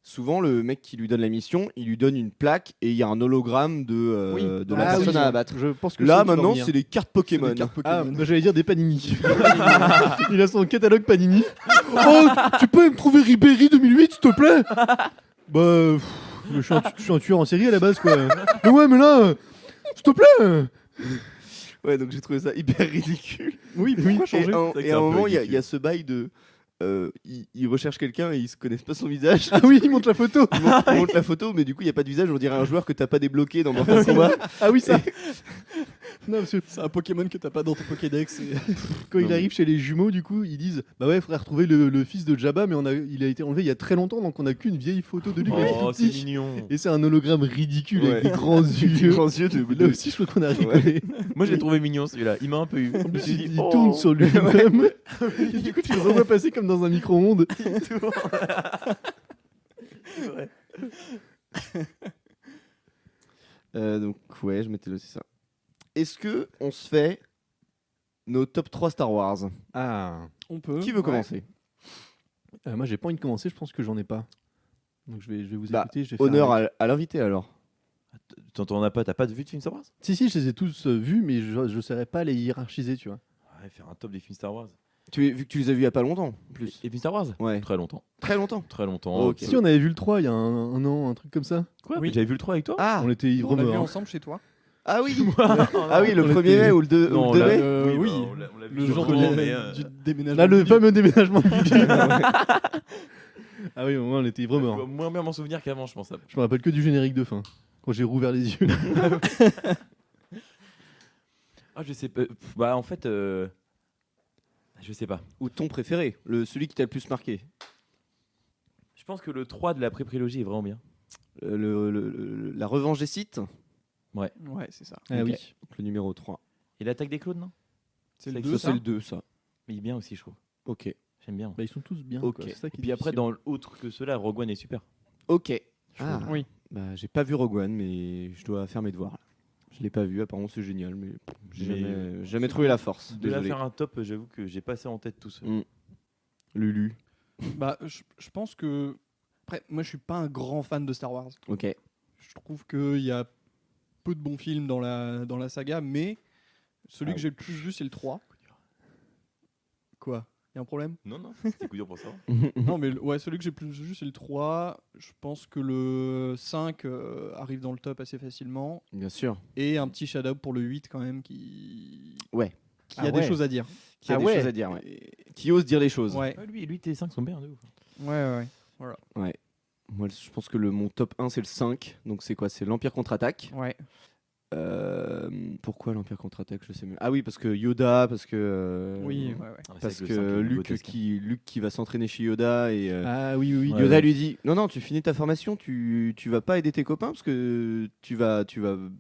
souvent le mec qui lui donne la mission, il lui donne une plaque et il y a un hologramme de Oui. la Ah personne oui, à abattre. Je pense que Là c'est maintenant, venir. c'est les cartes Pokémon. C'est des cartes Ah, Pokémon. bah, j'allais dire des Panini. Il a son catalogue Panini. Oh, tu peux me trouver Ribéry 2008, s'il te plaît? Bah, je suis un tueur en série à la base, quoi. Mais ouais, mais là, s'il te plaît. Ouais, donc j'ai trouvé ça hyper ridicule. Oui, pourquoi changer? Et vrai que à c'est un un peu moment, il y ridicule. a ce bail de. Ils recherchent quelqu'un et ils se connaissent pas son visage. Ah oui, il montre la photo. Ils montrent la photo, mais du coup, il n'y a pas de visage. On dirait un joueur que t'as pas débloqué dans Mortal Kombat. Ah oui, ça. Non, parce que C'est un Pokémon que t'as pas dans ton Pokédex. quand il arrive chez les jumeaux, du coup, ils disent bah ouais, il faudrait retrouver le fils de Jabba, mais il a été enlevé il y a très longtemps, donc on a qu'une vieille photo de lui. quand il était Oh, tout c'est petit. mignon. Et c'est un hologramme ridicule Ouais. avec des grands Des yeux. grands yeux de. Là aussi, je crois qu'on a rigolé. Moi, je l'ai trouvé mignon celui-là. Il m'a un peu eu. En plus, Je me suis il dit, oh. tourne sur lui-même. Et du coup, tu le revois passer comme dans un micro-ondes. C'est vrai. Donc, ouais, je m'étais noté ça. Est-ce que on se fait nos top 3 Star Wars? Ah. On peut. Qui veut ouais. commencer? Moi, j'ai pas envie de commencer, je pense que j'en ai pas. Donc, je vais vous Bah, écouter. Je vais faire Honneur avec. à l'invité alors. T'as pas de vue de film Star Wars? Si, je les ai tous vus, mais je saurais pas les hiérarchiser, tu vois. Ouais, faire un top des films Star Wars. Vu que tu les as vus il y a pas longtemps, en plus. Et films Star Wars? Ouais. Très longtemps. Très longtemps. Très longtemps. Ok. Si, on avait vu le 3 il y a un an, un truc comme ça. Quoi? Oui. J'avais vu le 3 avec toi? Ah, On était ivre On l'a vu mort. ensemble chez toi. ah oui. Ah oui, le On premier était- mai ou le 2 Non, ou le là- 2 mai. Oui. bah, on l'a vu Le sur jour comment, de mais, du déménagement. Là, le de Bibi. fameux déménagement de Bibi. Ah oui, au moins, on était ivre je mort. dois moins bien m'en souvenir qu'avant, je pense. Je me rappelle que du générique de fin. Quand j'ai rouvert les yeux. Ah, je sais pas. Bah, en fait, je sais pas. Ou ton préféré, celui qui t'a le plus marqué. Je pense que le 3 de la pré-prélogie est vraiment bien. La revanche des Sith, Ouais, c'est ça. Ah Ok. oui. le numéro 3. Et l'attaque des clones, non? C'est Ça, le ça, 2, Ça, c'est le 2, ça. Mais il est bien aussi, je trouve. Ok. J'aime bien. Bah, ils sont tous bien. Ok. quoi. C'est ça qui Et est puis après, difficile. dans autre que cela, Rogue One est super. Ok. Ah, Oui. bah, j'ai pas vu Rogue One, mais je dois faire mes devoirs. Je l'ai pas vu, apparemment c'est génial, mais j'ai Mais- jamais trouvé la force. De la Désolé. faire un top, j'avoue que j'ai passé en tête tout seul. Lulu. Bah, je pense que. Après, moi, je suis pas un grand fan de Star Wars. Ok. Je trouve qu'il y a peu de bons films dans la saga, mais celui Ah que j'ai le plus vu, c'est le 3. Quoi? Y a un problème? Non, non, c'était coup dur pour ça. Non, mais ouais, celui que j'ai le plus vu, c'est le 3. Je pense que le 5 arrive dans le top assez facilement. Bien sûr. Et un petit shout-out pour le 8 quand même qui Ouais. a Ah des ouais. choses à dire. Qui a Ah des ouais. choses à dire, ouais. Et- Qui ose dire les choses. Ouais, Lui, tes 5 sont bien, de ouf. ouais. Moi, je pense que mon top 1, c'est le 5. Donc, c'est quoi? C'est l'Empire contre-attaque. Ouais. Pourquoi l'Empire contre-attaque? Je sais même. Ah oui, parce que Yoda, parce que. Oui, ouais. Parce que Luke qui va s'entraîner chez Yoda et Ah oui, oui. Ouais. Yoda lui dit non, tu finis ta formation, tu vas pas aider tes copains parce que tu vas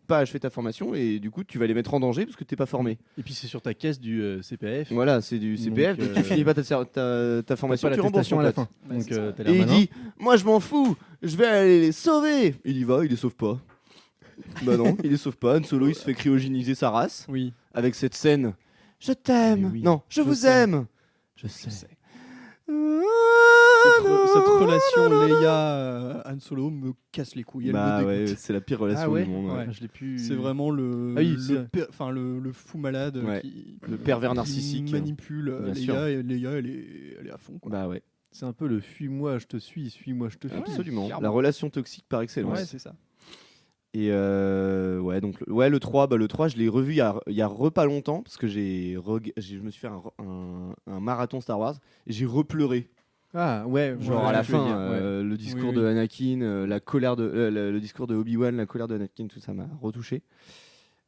pas achever ta formation et du coup tu vas les mettre en danger parce que t'es pas formé. Et puis c'est sur ta caisse du CPF. Voilà, c'est du CPF, Donc, donc, tu finis pas ta T'as formation, pas tu rembourses l'attestation ton à la pote. fin. Ouais, Donc c'est ça. t'as l'air Et il malin. dit moi je m'en fous, je vais aller les sauver. Il y va, il les sauve pas. Bah non, il les sauve pas. Han Solo il se fait cryogéniser sa race Oui. avec cette scène Je t'aime. Mais oui. Non, je vous sais. aime. Je sais. Cette relation Leia Han Solo me casse les couilles. Elle Bah me ouais, dégoûte. c'est la pire relation Ah ouais. du monde. ouais. Ouais. Je l'ai plus. C'est vraiment le, Ah oui, le fou malade Ouais. qui, Le pervers qui narcissique. manipule Bien sûr. Leia. Et Leia, elle est à fond. Quoi. Bah ouais, C'est un peu le fuis-moi, je te suis-moi, je te fuis. absolument. clairement. La relation toxique par excellence. Ouais, c'est ça. Et ouais, donc le 3, le 3, je l'ai revu il y a pas longtemps parce que je me suis fait un marathon Star Wars et j'ai repleuré. Ah ouais, Genre ouais, à la je veux fin, dire, ouais. le discours Oui, de oui. Anakin, la colère de le discours de Obi-Wan, la colère de Anakin, tout ça m'a retouché.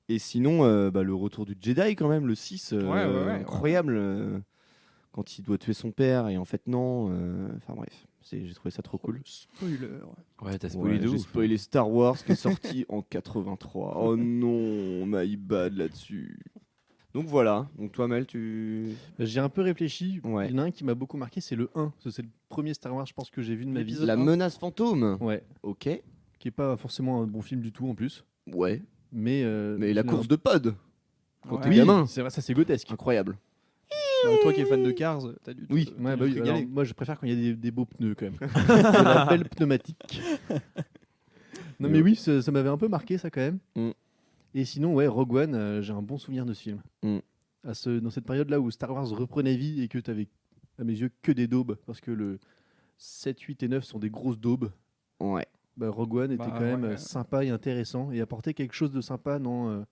Et sinon, le retour du Jedi quand même, le 6, Ouais. incroyable. Quand il doit tuer son père et en fait non. Enfin bref, j'ai trouvé ça trop cool. Spoiler. Ouais, t'as Ouais, spoilé de j'ai ouf. spoilé Star Wars qui est sorti en 83. Oh non, my bad là-dessus. Donc voilà. Donc toi, Mel, tu. J'ai un peu réfléchi. Ouais. Il y en a un qui m'a beaucoup marqué, c'est le 1. Parce que c'est le premier Star Wars, je pense, que j'ai vu de ma vie. L'épisode La 1. menace fantôme. Ouais. Ok. Qui est pas forcément un bon film du tout en plus. Ouais. Mais Mais la course de pod. Quand t'es Oui, gamin. c'est vrai, ça c'est grotesque. Incroyable. Toi qui es fan de Cars, t'as dû te, Oui. t'as Ouais, dû bah te oui, régaler. alors, moi je préfère quand il y a des beaux pneus quand même. De la belle pneumatique. Non mais oui, ça m'avait un peu marqué ça quand même. Mm. Et sinon, ouais, Rogue One, j'ai un bon souvenir de ce film. Mm. Dans cette période-là où Star Wars reprenait vie et que tu avais, à mes yeux, que des daubes, parce que le 7, 8 et 9 sont des grosses daubes, Ouais. bah, Rogue One était Bah, quand même ouais. sympa et intéressant et apportait quelque chose de sympa dans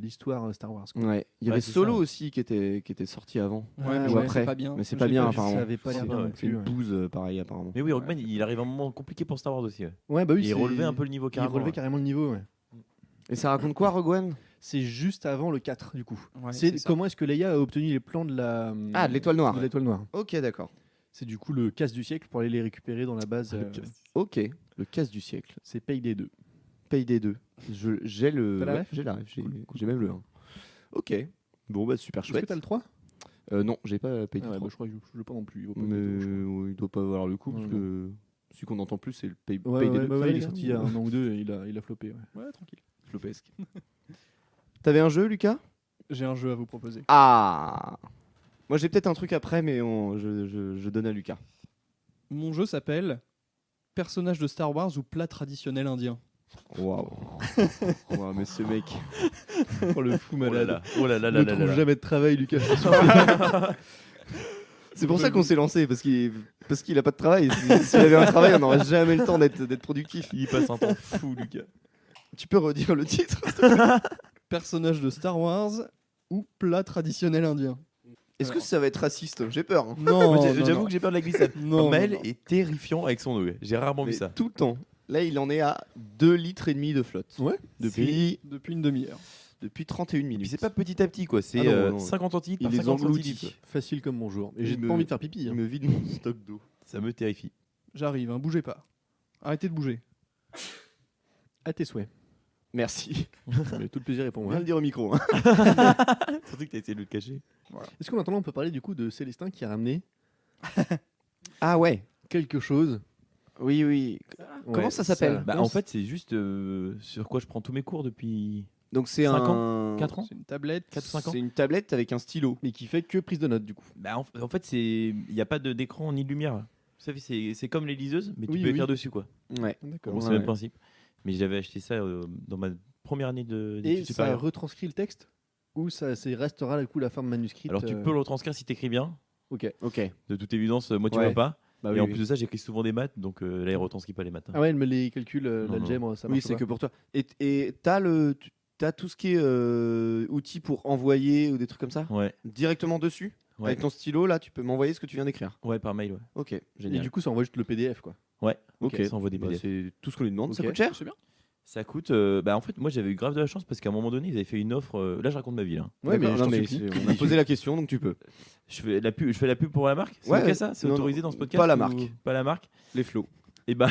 l'histoire Star Wars. quoi. Ouais. Il y Ouais, avait c'est Solo ça. aussi qui était sorti avant. Ouais, mais Ou ouais, après. c'est pas bien. Mais c'est Moi, pas je l'ai bien vu. apparemment. Ça avait pas l'air C'est bien non C'est plus. une Ouais. bouse pareil apparemment. Mais oui, Rockman, il arrive à un moment compliqué pour Star Wars aussi. Ouais. Ouais, bah oui, Il c'est- relevait un peu le niveau il carrément. relevait ouais. carrément le niveau. Ouais. Et ça raconte quoi Rogue One? C'est juste avant le 4 du coup. Ouais, c'est ça. comment est-ce que Leia a obtenu les plans de la Ah, de l'étoile noire. de l'étoile noire. Ok, d'accord. C'est du coup le casse du siècle pour aller les récupérer dans la base. Ok. Le casse du siècle. C'est Payday 2. Payday 2. J'ai le. T'as la ouais, ref j'ai la ref. J'ai Cool, cool. j'ai même le 1. Ok. Bon bah super Est-ce que chouette. t'as le 3 Non, j'ai pas Payday Ah ouais, 3. bah, je crois que je le pas non plus. Il vaut pas Mais le 2, je crois. ouais, il doit pas avoir le coup Ouais, parce que celui qu'on entend plus c'est le Ouais, Payday ouais, 2. bah Ça va, ouais, il les est gars sorti il y a un an ou deux et il a floppé. Ouais. Ouais, tranquille. Flopesque. T'avais un jeu, Lucas? J'ai un jeu à vous proposer. Ah. Moi j'ai peut-être un truc après, mais je donne à Lucas. Mon jeu s'appelle Personnage de Star Wars ou plat traditionnel indien. Waouh. Waouh, mais ce mec. Oh le fou Oh là malade. là. Oh là là là Ne là trouve là. jamais de travail, Lucas. C'est pour ça qu'on s'est lancé, parce qu'il a pas de travail. S'il avait un travail, on n'aurait jamais le temps d'être productif. Il passe un temps fou, Lucas. Tu peux redire le titre? Personnage de Star Wars ou plat traditionnel indien. Est-ce que ça va être raciste? J'ai peur. hein. Non, Moi, non, j'avoue non. que j'ai peur de la glissade. Non, Maël non, non. est terrifiant avec son eau. J'ai rarement Mais vu ça. tout le temps. Là, il en est à 2,5 litres de flotte. Ouais. Depuis Depuis une demi-heure. 31 Et minutes. puis c'est pas petit à petit quoi, c'est Ah non, non. 50 centilitres Il par les 50 engloutit. centilitres. Facile comme bonjour. Et j'ai Il pas me- envie de faire pipi. Il hein. me vide mon stock d'eau. Ça me terrifie. J'arrive, hein, bougez pas. Arrêtez de bouger. À tes souhaits. Merci. Mais tout le plaisir est pour On moi. vient le dire au micro. hein. Surtout que t'as essayé de le cacher. Est-ce que maintenant on peut parler du coup de Célestin qui a ramené Ah ouais. quelque chose? Oui, oui. Comment Ouais, ça s'appelle Bah, en fait, c'est juste sur quoi je prends tous mes cours depuis Donc c'est 5 un. 4 ans. C'est une tablette. 4 ou 5 ans. C'est une tablette avec un stylo. Mais qui fait que prise de notes du coup. Bah, en fait, il n'y a pas d'écran ni de lumière. Vous savez, c'est comme les liseuses, mais tu Oui, peux oui. écrire dessus quoi. Ouais. D'accord. Bon, c'est Ouais, le ouais. principe. Mais j'avais acheté ça dans ma première année Et d'études ça supérieures. retranscrit le texte ou ça restera du coup la forme manuscrite? Alors tu peux le retranscrire si t'écris bien. Ok. Ok. De toute évidence, moi tu Ouais. vois pas. Bah et oui, en oui. plus de ça, j'écris souvent des maths, donc là il retranscrit pas les maths. hein. Ah ouais, elle me les calcule, Non, l'algèbre, ça Oui, marche c'est pas. que pour toi. Et t'as tout ce qui est outils pour envoyer ou des trucs comme ça Ouais, directement dessus. ouais. Avec ton stylo, là, tu peux m'envoyer ce que tu viens d'écrire. Ouais, par mail, ouais. Ok, Et génial. du coup, ça envoie juste le PDF quoi. Ouais, Ok. ça envoie des Bah, PDF. c'est tout ce qu'on lui demande. Ça Ok. coûte cher? C'est bien. Ça coûte. Bah en fait, moi j'avais eu grave de la chance parce qu'à un moment donné, ils avaient fait une offre. Là, je raconte ma vie. Là. Ouais, mais D'accord, je non, t'en mais supplie. on a posé la question, donc tu peux. Je fais la pub pour la marque. C'est Ouais, ok ça? C'est non, autorisé non, dans ce podcast? pas la ou- marque. Pas la marque. Les flots. Et bah,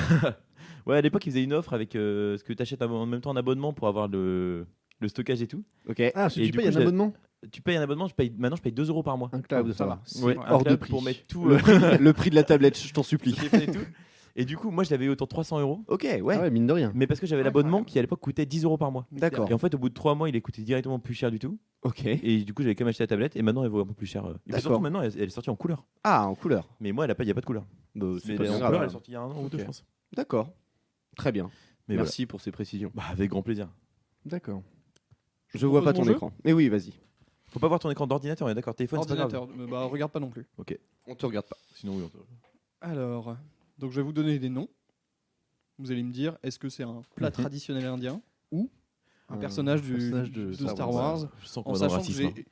ouais, à l'époque, ils faisaient une offre avec ce que tu achètes en même temps un abonnement pour avoir le stockage et tout. Ok. Ah, si Et tu du payes coup, un je- abonnement? Tu payes un abonnement, maintenant je paye 2 euros par mois. Un cloud, Ah, ça ça va. va. C'est Ouais, hors un de club prix. pour mettre tout. Le prix de la tablette, je t'en supplie. et tout. Et du coup, moi, je l'avais eu autour de 300 €. Ok, Ah ouais. ouais, mine de rien. Mais parce que j'avais l'abonnement qui à l'époque coûtait 10 € par mois. D'accord. Et en fait, au bout de 3 mois, il est coûté directement plus cher du tout. Ok. Et du coup, j'avais quand même acheté la tablette. Et maintenant, elle vaut un peu plus cher. Et puis D'accord. surtout, maintenant, elle est sortie en couleur. Ah, en couleur. Mais moi, il n'y a pas de couleur. Bah, Mais c'est elle pas est en grave. couleur, elle est sortie il y a un an ou deux, Ok. je pense. D'accord. Très bien. Mais Merci pour ces précisions. voilà. Bah, avec grand plaisir. D'accord. Je vois pas propose ton mon jeu écran. Mais oui, vas-y. Faut pas voir ton écran d'ordinateur, on est d'accord. Téléphone, c'est pas grave. Ordinateur. Bah, regarde pas non plus. On te regarde pas. Sinon, oui, on te- Alors, donc je vais vous donner des noms. Vous allez me dire, est-ce que c'est un plat traditionnel indien ou un personnage, de Star Wars, Je sens qu'on en va dans le sachant que racisme.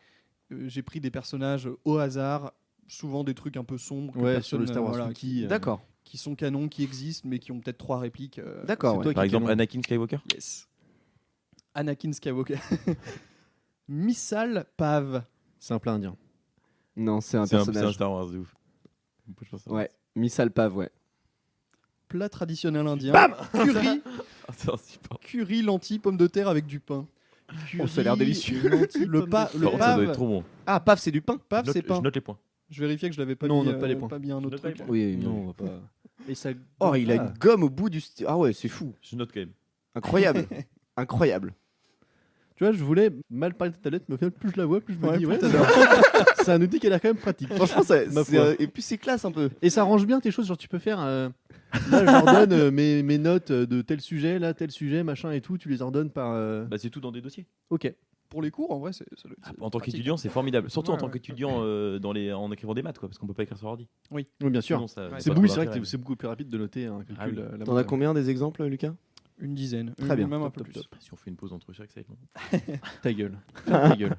j'ai pris des personnages au hasard, souvent des trucs un peu sombres, que Ouais, sur le personne, Star Wars voilà, Wiki. D'accord. qui sont canons, qui existent, mais qui ont peut-être 3 répliques. D'accord. c'est ouais. toi Par qui exemple, canon. Anakin Skywalker. Yes. Anakin Skywalker. Missal Pav. C'est un plat indien. Non, c'est un C'est un personnage. Star Wars de ouf. Je pense à ça. Ouais. Missal Pav, ouais. Plat traditionnel indien. Bam Curry, Ah, c'est insupportable. curry, lentilles, pommes de terre avec du pain. Oh, ça a l'air délicieux. Le Par contre, ça doit être pav, trop bon. Ah, Pav, c'est du pain. pav, Je c'est note- pain. Je note les points. Je vérifiais que je l'avais pas Non, on mis, note pas les points. pas mis un autre note pas les truc. points. Oui, Non, on va pas. Et ça. Oh, il a une gomme au bout du. Ah ouais, c'est fou. Je note quand même. Incroyable. Incroyable. Tu vois, je voulais mal parler de ta tablette, mais au final, plus je la vois, plus je me Ouais, dis, plus ouais, t'adores. c'est un outil qui a l'air quand même pratique. Franchement, ça, Ma c'est, foi. et puis c'est classe un peu. Et ça range bien tes choses, genre tu peux faire. Là, j'ordonne mes notes de tel sujet, là, tel sujet, machin et tout, tu les ordonnes par. Bah, c'est tout dans des dossiers. Ok. Pour les cours, en vrai, c'est En tant pratique. qu'étudiant, c'est formidable. Surtout en Ouais, tant ouais. qu'étudiant en écrivant des maths, quoi, parce qu'on peut pas écrire sur ordi. Oui, bien sûr. Sinon, ça- Ouais. C'est pas oui, trop c'est vrai que d'intérêt. c'est beaucoup plus rapide de noter un calcul. Ah oui. la T'en as moyenne. combien des exemples, Lucas? Une dizaine. Très bien. Même un Top, peu top, plus. top. Si on fait une pause entre chaque, ça va être long. Ta gueule. Ferme ta gueule.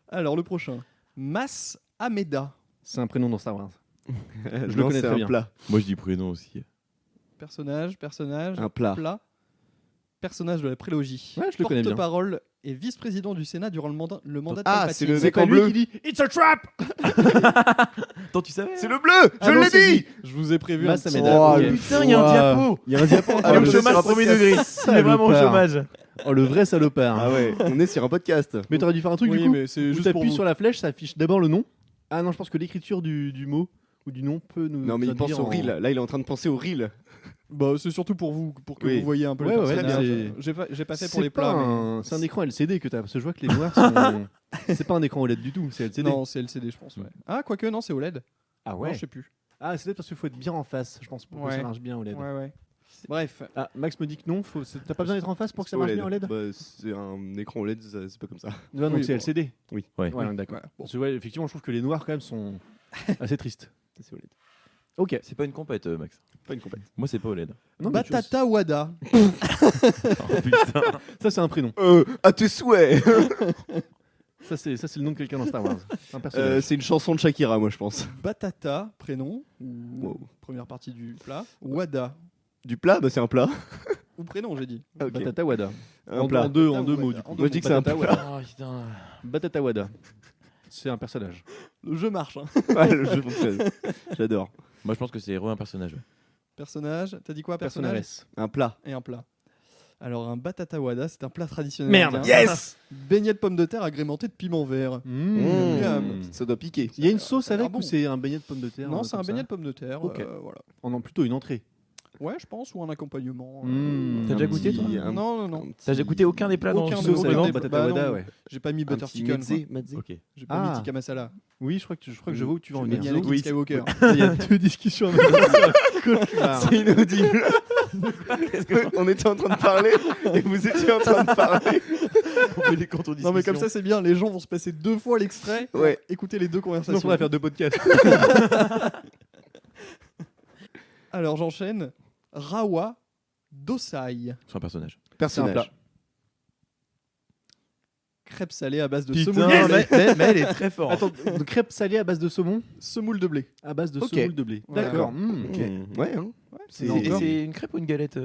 Alors, le prochain. Mas Ameda. C'est un prénom dans Star Wars. Je le connais c'est très un bien. plat. Moi, je dis prénom aussi. Personnage. Un plat. Personnage de la prélogie. Ouais, je le connais bien. Porte-parole et vice-président du Sénat durant le mandat de Ah, Palpatine. c'est le C'est mec pas en lui bleu. qui dit It's a trap. Attends, tu savais C'est le bleu. Ah Je non, l'ai c'est dit. Je vous ai prévu Mas un petit... Ameda. Oh, Ok. putain, il y a un Ouah. diapo. Il y a un diapo. Ah, le le chômage sur un premier podcast. degré. Il est vraiment au Salopard. chômage. Oh, le vrai salopard. Ah ouais, on est sur un podcast. Mais t'aurais dû faire un truc Oui, du coup mais c'est où juste pour t'appuies vous. sur la flèche, ça affiche d'abord le nom. Ah non, je pense que l'écriture du mot ou du nom peut nous. Non, mais il pense induire au reel. Là, il est en train de penser au reel. Bah, c'est surtout pour vous, pour que Oui. vous voyez un peu Ouais, les ouais, personnages. c'est- J'ai pas fait C'est pour les pas plats, un- C'est un écran LCD que t'as, parce que je vois que les noirs sont. C'est pas un écran OLED du tout, c'est mais... LCD. Non, c'est LCD, je pense. Ouais. Ah, quoique, non, c'est OLED. Ah Non, je sais plus. Ah, c'est peut-être parce qu'il faut être bien en face, je pense, pour que Ouais. ça marche bien OLED. Ouais, ouais. Bref, Ah, Max me dit que non, t'as pas besoin d'être en face pour que ça marche bien OLED. Bah, c'est un écran OLED, c'est pas comme ça. Non, donc Oui, c'est bon. LCD. Oui. Ouais. Ouais, d'accord. Ouais, bon. Parce que, ouais, effectivement, je trouve que les noirs quand même sont assez tristes. C'est OLED. Ok. C'est pas une compète, Max. Pas une compète. Moi, c'est pas OLED. Non, mais tu vois, Batata Wada. Oh, putain. ça c'est un prénom. À tes souhaits. Ça c'est le nom de quelqu'un dans Star Wars. Un personnage. C'est une chanson de Shakira, moi, je pense. Batata, prénom, ou Wow. première partie du plat. Wada, Du plat, bah c'est un plat. ou prénom, j'ai dit. Ah, ok. Batata Wada. Un En plat. deux Batata mots Wada. du coup. En Moi, je dis que c'est un Batata plat. Wada. Oh, putain. Batata Wada. C'est un personnage. Le jeu marche. Hein. Ouais, le jeu fonctionne. J'adore. Moi, je pense que c'est un personnage. ouais. Personnage, t'as dit quoi, personnage Personnage. Un plat. Et un plat. Alors, un batata wada, c'est un plat traditionnel. Merde. indien. Yes. Beignet de pommes de terre agrémenté de piment vert. Mmh. Ça doit piquer. Il y a une sauce Ça a l'air avec bon. ou c'est un beignet de pommes de terre Non, c'est un comme ça beignet de pommes de terre. Ok. Voilà. Oh non, plutôt une entrée. Ouais, je pense, ou un accompagnement. Mmh. T'as déjà Un goûté, petit- toi un- Non, non, non. un petit- T'as déjà goûté aucun des plats dans Aucun ce des Sauce Sauce avec non, des batata bah wada, non. ouais. J'ai pas mis un butter petit chicken. mezzé, quoi. mezzé. Ok. J'ai pas mis Ah. tikka masala. Oui, je crois que je vois où tu vas en J'ai venir. mis Anakin Oui. Skywalker. Il y a deux discussions en même temps. Cauchemar. C'est inaudible. On était en train de parler et vous étiez en train de parler. On fait des contours Non, mais comme ça, c'est bien. Les gens vont se passer 2 fois l'extrait. Ouais. Écouter les deux Sinon, conversations. on faudrait faire deux podcasts. Alors, j'enchaîne. Rawa Dosai. C'est un personnage. C'est un Personnage. plat. Crêpe salée à base de Putain, semoule, mais elle est très forte. Attends, de crêpes salées à base de saumon, semoule de blé. à base de Ok. semoule de blé. Voilà. D'accord. Mmh. Ok. Ouais, hein. C'est Non, Et encore. c'est une crêpe ou une galette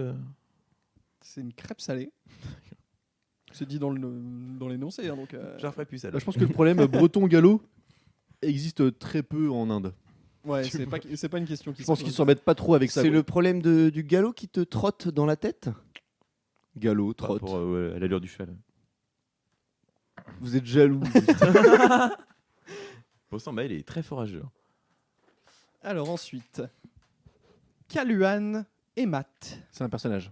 c'est une crêpe salée. C'est dit dans l'énoncé. Hein, donc, Je la ferai plus, celle. Là, je pense que le problème breton gallo existe très peu en Inde. ouais, c'est pas une question qui Je pense se qu'ils pose. s'embêtent pas trop avec ça. C'est quoi. le problème du galop qui te trotte dans la tête. Galop, Par trotte. rapport à l'allure du cheval. Vous êtes jaloux. Pourtant, bah, il est très fort à ce jeu. Alors ensuite, Kaluan et Matt. C'est un personnage.